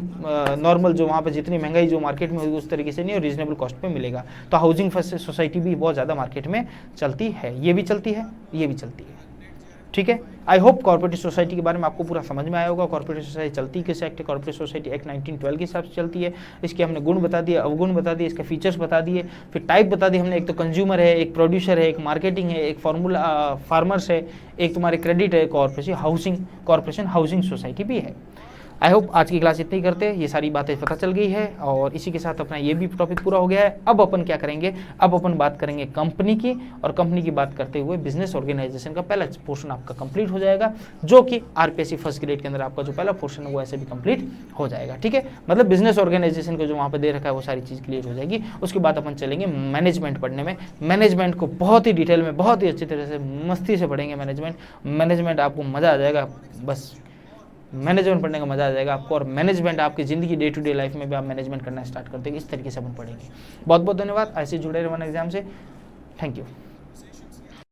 नॉर्मल जो वहाँ पे जितनी महंगाई जो मार्केट में होगी उस तरीके से नहीं, और रीजनेबल कॉस्ट पे मिलेगा। तो हाउसिंग सोसाइटी भी बहुत ज़्यादा मार्केट में चलती है, ये भी चलती है, ये भी चलती है। ठीक है, आई होप कॉर्पोरेटिव सोसाइटी के बारे में आपको पूरा समझ में आया होगा। कॉर्पोरेटिव सोसाइटी चलती किस एक्ट है, कॉर्पोरेटिव सोसाइटी एक्ट 1912 के हिसाब से चलती है। इसके हमने गुण बता दिए, अवगुण बता दिए, इसके फीचर्स बता दिए, फिर टाइप बता दिए हमने, एक तो कंज्यूमर है, एक प्रोड्यूसर है, एक मार्केटिंग है, एक फार्मूला फार्मर्स है, एक तुम्हारे क्रेडिट है, कॉर्पोरेशन हाउसिंग सोसाइटी भी है। आई होप आज की क्लास इतनी ही करते हैं, ये सारी बातें पता चल गई है, और इसी के साथ अपना ये भी टॉपिक पूरा हो गया है। अब अपन क्या करेंगे, अब अपन बात करेंगे कंपनी की, और कंपनी की बात करते हुए बिजनेस ऑर्गेनाइजेशन का पहला पोर्शन आपका कंप्लीट हो जाएगा, जो कि आरपीएससी फर्स्ट ग्रेड के अंदर आपका जो पहला पोर्शन है वो ऐसे भी कंप्लीट हो जाएगा। ठीक है, मतलब बिजनेस ऑर्गेनाइजेशन को जो वहाँ पर दे रखा है वो सारी चीज़ क्लियर हो जाएगी। उसके बाद अपन चलेंगे मैनेजमेंट पढ़ने में। मैनेजमेंट को बहुत ही डिटेल में, बहुत ही अच्छी तरह से, मस्ती से पढ़ेंगे मैनेजमेंट आपको मज़ा आ जाएगा, बस मैनेजमेंट पढ़ने का मजा आ जाएगा आपको, और मैनेजमेंट आपकी ज़िंदगी डे टू डे लाइफ में भी आप मैनेजमेंट करना स्टार्ट कर देंगे। इस तरीके से अपन पढ़ेंगे। बहुत बहुत धन्यवाद, ऐसे जुड़े रहे एग्जाम से। Thank you.